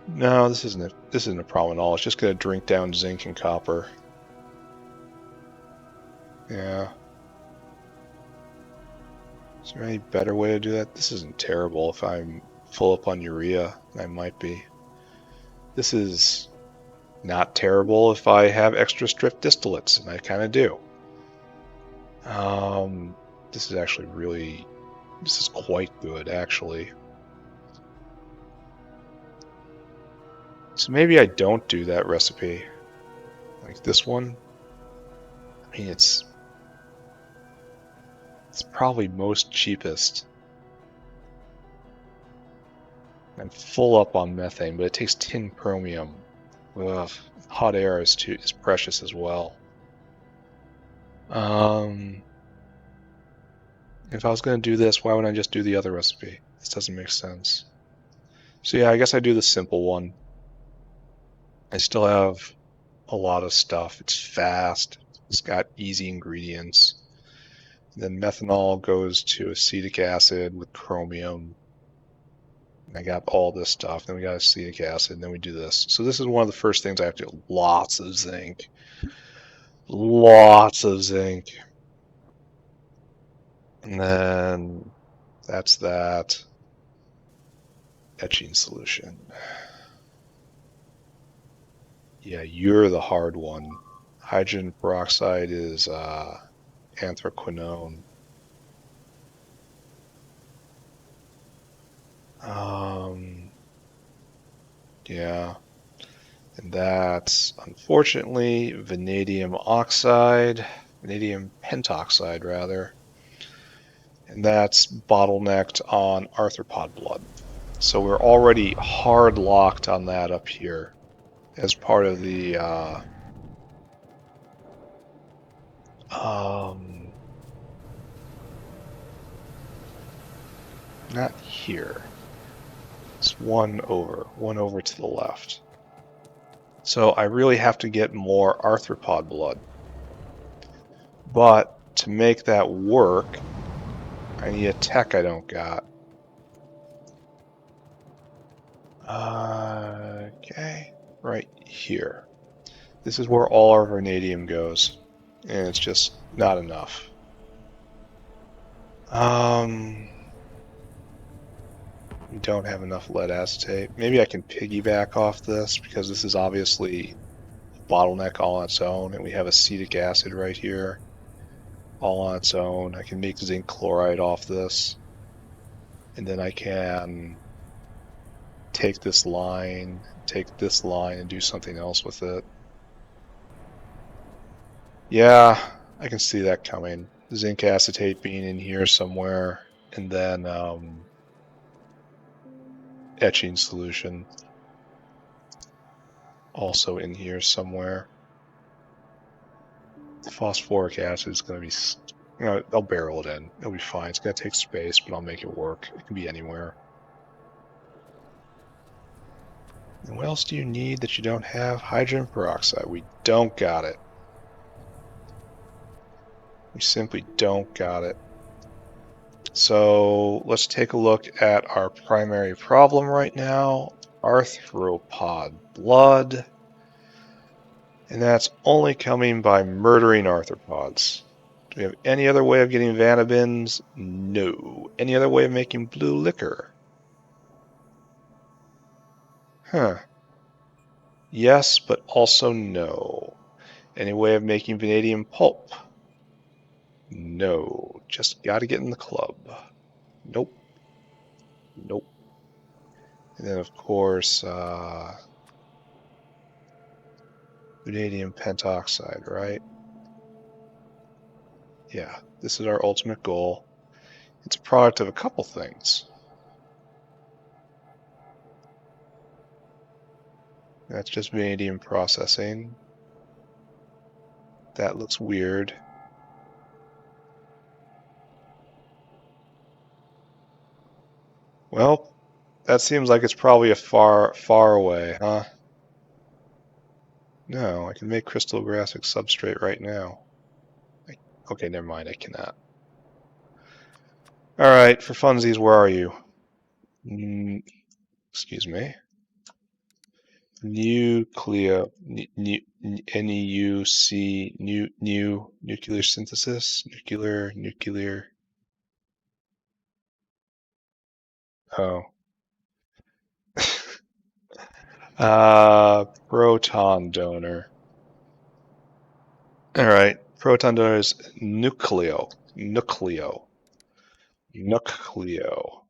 No, this isn't a problem at all. It's just going to drink down zinc and copper. Yeah. Is there any better way to do that? This isn't terrible. If I'm full up on urea, I might be. This is not terrible if I have extra strip distillates, and I kind of do. This is actually really, this is quite good, actually. So maybe I don't do that recipe. Like this one. I mean, it's probably most cheapest. I'm full up on methane, but it takes tin chromium. Ugh, hot air is precious as well. If I was going to do this, why wouldn't I just do the other recipe? This doesn't make sense. So yeah, I guess I do the simple one. I still have a lot of stuff. It's fast. It's got easy ingredients. Then methanol goes to acetic acid with chromium. I got all this stuff. Then we got acetic acid. And then we do this. So this is one of the first things I have to do. Lots of zinc. Lots of zinc. And then that's that. Etching solution. Yeah, you're the hard one. Hydrogen peroxide is anthraquinone. Yeah. And that's, unfortunately, vanadium pentoxide, rather. And that's bottlenecked on arthropod blood. So we're already hard locked on that up here as part of the not here. It's one over to the left. So I really have to get more arthropod blood. But to make that work, I need a tech I don't got. Okay, right here. This is where all our vanadium goes, and it's just not enough. We don't have enough lead acetate. Maybe I can piggyback off this, because this is obviously a bottleneck all on its own, and we have acetic acid right here all on its own. I can make zinc chloride off this, and then I can take this line, and do something else with it. Yeah, I can see that coming. Zinc acetate being in here somewhere, and then etching solution also in here somewhere. Phosphoric acid is going to be, I'll barrel it in. It'll be fine. It's going to take space, but I'll make it work. It can be anywhere. And what else do you need that you don't have? Hydrogen peroxide. We don't got it. We simply don't got it. So let's take a look at our primary problem right now. Arthropod blood. And that's only coming by murdering arthropods. Do we have any other way of getting vanabins? No. Any other way of making blue liquor? Huh. Yes, but also no. Any way of making vanadium pulp? No. Just gotta get in the club. Nope. Nope. And then, of course, vanadium pentoxide, right? Yeah, this is our ultimate goal. It's a product of a couple things. That's just vanadium processing. That looks weird. Well, that seems like it's probably a far away, huh? No, I can make crystallographic substrate right now. Okay, never mind, I cannot. Alright, for funsies, where are you? Excuse me. Nuclear, N-E-U-C, nuclear synthesis, nuclear, oh. Proton donor. Alright, proton donor is nucleo,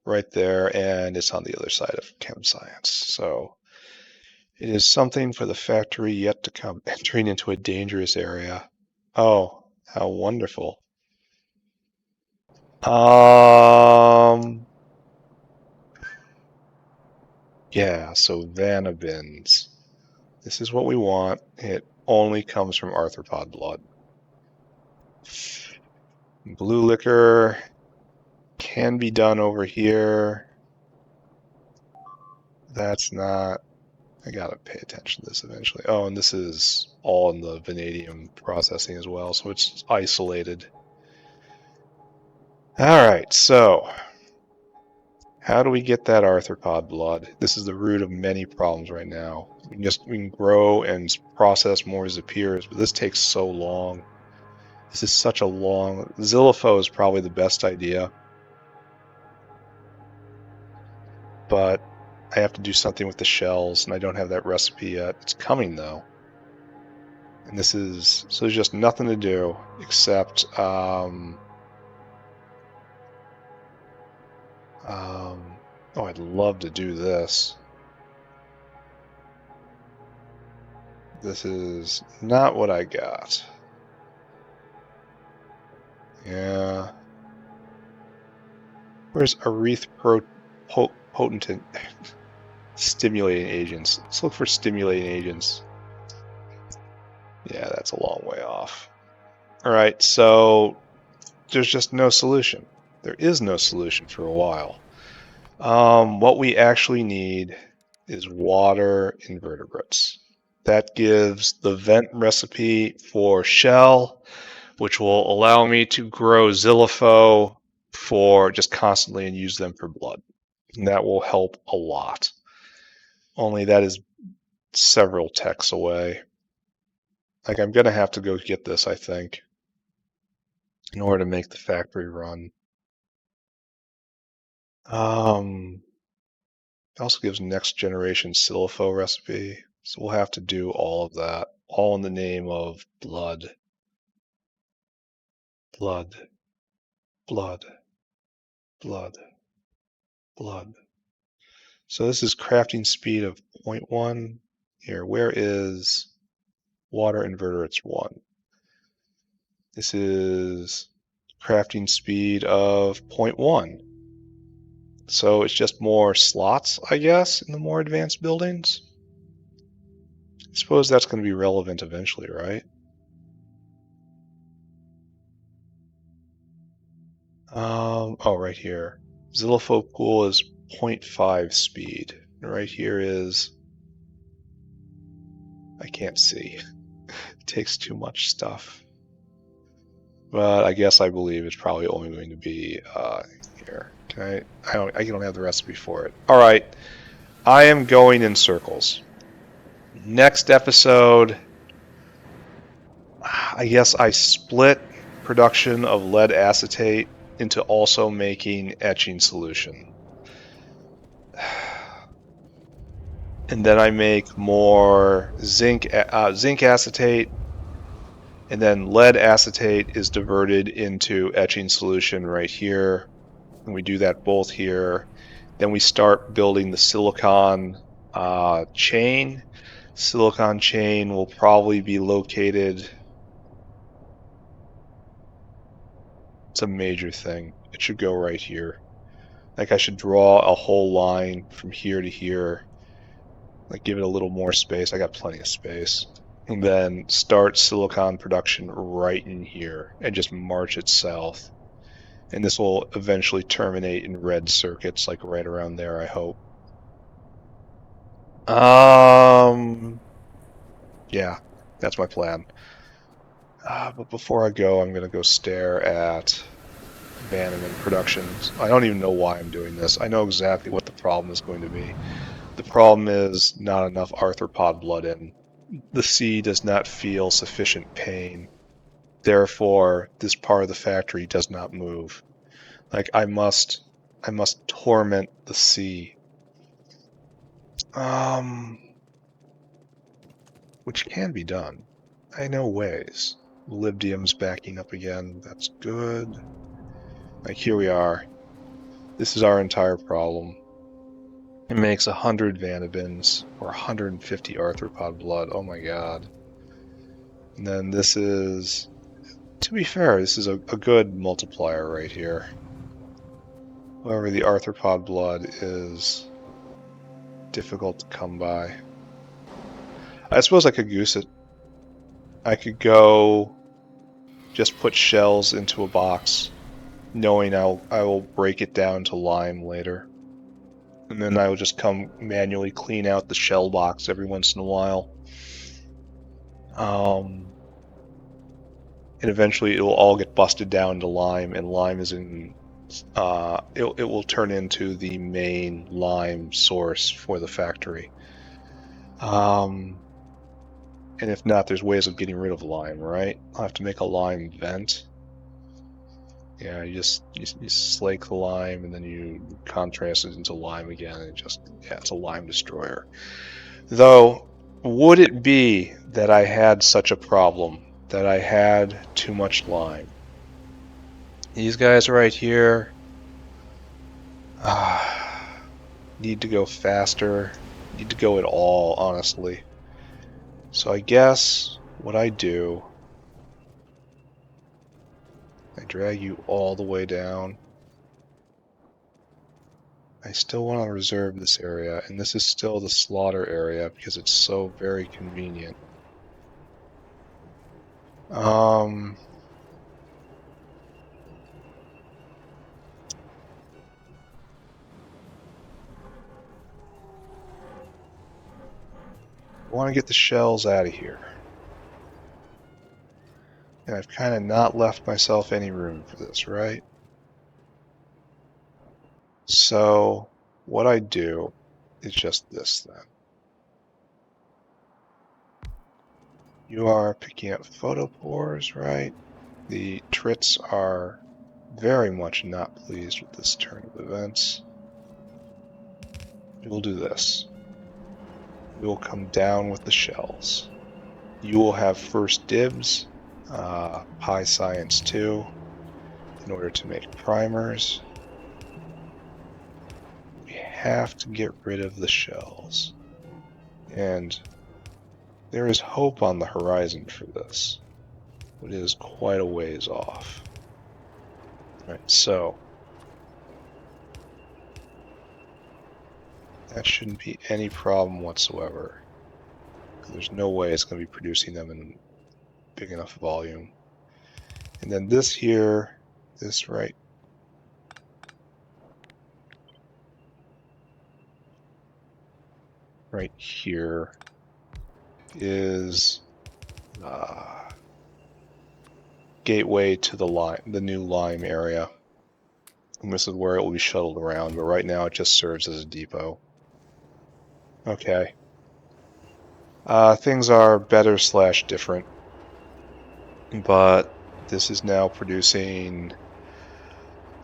right there, and it's on the other side of chem science. So it is something for the factory yet to come, entering into a dangerous area. Oh, how wonderful. Yeah, so vanabins. This is what we want. It only comes from arthropod blood. Blue liquor can be done over here. That's not... I gotta pay attention to this eventually. Oh, and this is all in the vanadium processing as well, so it's isolated. Alright, so how do we get that arthropod blood? This is the root of many problems right now. We can grow and process more as it appears, but this takes so long. This is such a long... Xylopho is probably the best idea. But I have to do something with the shells, and I don't have that recipe yet. It's coming, though. And this is... So there's just nothing to do except... oh, I'd love to do this. This is not what I got. Yeah. Where's erythropotent stimulating agents? Let's look for stimulating agents. Yeah, that's a long way off. Alright, so there's just no solution. There is no solution for a while. What we actually need is water invertebrates. That gives the vent recipe for shell, which will allow me to grow Xylopho for just constantly and use them for blood. And that will help a lot. Only that is several techs away. Like, I'm gonna have to go get this, I think, in order to make the factory run. It also gives next generation Xylopho recipe, so we'll have to do all of that, all in the name of blood. Blood. Blood. Blood. Blood. So this is crafting speed of 0.1. Here, where is water invertebrates 1? This is crafting speed of 0.1. So it's just more slots, I guess, in the more advanced buildings. I suppose that's going to be relevant eventually, right? Oh, right here. Xylopho pool is 0.5 speed. And right here is... I can't see. It takes too much stuff. But I guess I believe it's probably only going to be here. I don't have the recipe for it. Alright. I am going in circles. Next episode, I guess I split production of lead acetate into also making etching solution. And then I make more zinc acetate, and then lead acetate is diverted into etching solution right here. And we do that both here. Then we start building the silicon chain. Silicon chain will probably be located. It's a major thing. It should go right here. Like I should draw a whole line from here to here. Like give it a little more space. I got plenty of space. And then start silicon production right in here and just march it south. And this will eventually terminate in red circuits, like right around there, I hope. Yeah, that's my plan. But before I go, I'm gonna go stare at vanillin productions. I don't even know why I'm doing this. I know exactly what the problem is going to be. The problem is not enough arthropod blood in. The sea does not feel sufficient pain. Therefore, this part of the factory does not move. Like I must torment the sea. Which can be done. I know ways. Libdium's backing up again. That's good. Like here we are. This is our entire problem. It makes 100 vanabins or 150 arthropod blood. Oh my god. And then this is, to be fair, this is a good multiplier right here. However, the arthropod blood is difficult to come by. I suppose I could goose it. I could go just put shells into a box, knowing I will break it down to lime later. And then I will just come manually clean out the shell box every once in a while. And eventually it will all get busted down to lime, and lime is in... it will turn into the main lime source for the factory. And if not, there's ways of getting rid of lime, right? I'll have to make a lime vent. Yeah, you slake the lime and then you contrast it into lime again, and it's a lime destroyer. Though, would it be that I had such a problem, that I had too much lime? These guys right here need to go faster, need to go at all, honestly. So I guess what I do, I drag you all the way down. I still want to reserve this area, and this is still the slaughter area because it's so very convenient. I want to get the shells out of here. And I've kind of not left myself any room for this, right? So what I do is just this then. You are picking up photopores, right? The Trits are very much not pleased with this turn of events. We will do this. We will come down with the shells. You will have first dibs, Pi Science 2, in order to make primers. We have to get rid of the shells. And there is hope on the horizon for this. It is quite a ways off. Right, so that shouldn't be any problem whatsoever. There's no way it's going to be producing them in big enough volume. And then this here, this right here is gateway to the new lime area. And this is where it will be shuttled around, but right now it just serves as a depot. Okay. Things are better / different. but this is now producing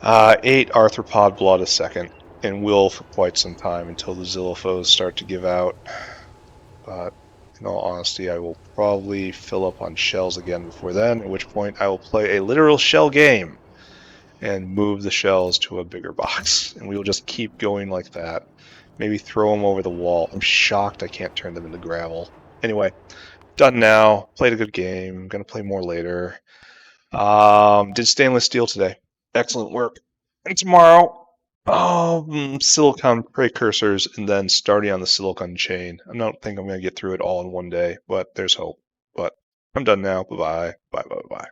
8 arthropod blood a second, and will for quite some time until the xylophos start to give out. But in all honesty, I will probably fill up on shells again before then, at which point I will play a literal shell game and move the shells to a bigger box. And we will just keep going like that. Maybe throw them over the wall. I'm shocked I can't turn them into gravel. Anyway, done now. Played a good game. Gonna play more later. Did stainless steel today. Excellent work. And tomorrow, silicon precursors and then starting on the silicon chain. I don't think I'm going to get through it all in one day, but there's hope. But I'm done now. Bye-bye. Bye-bye.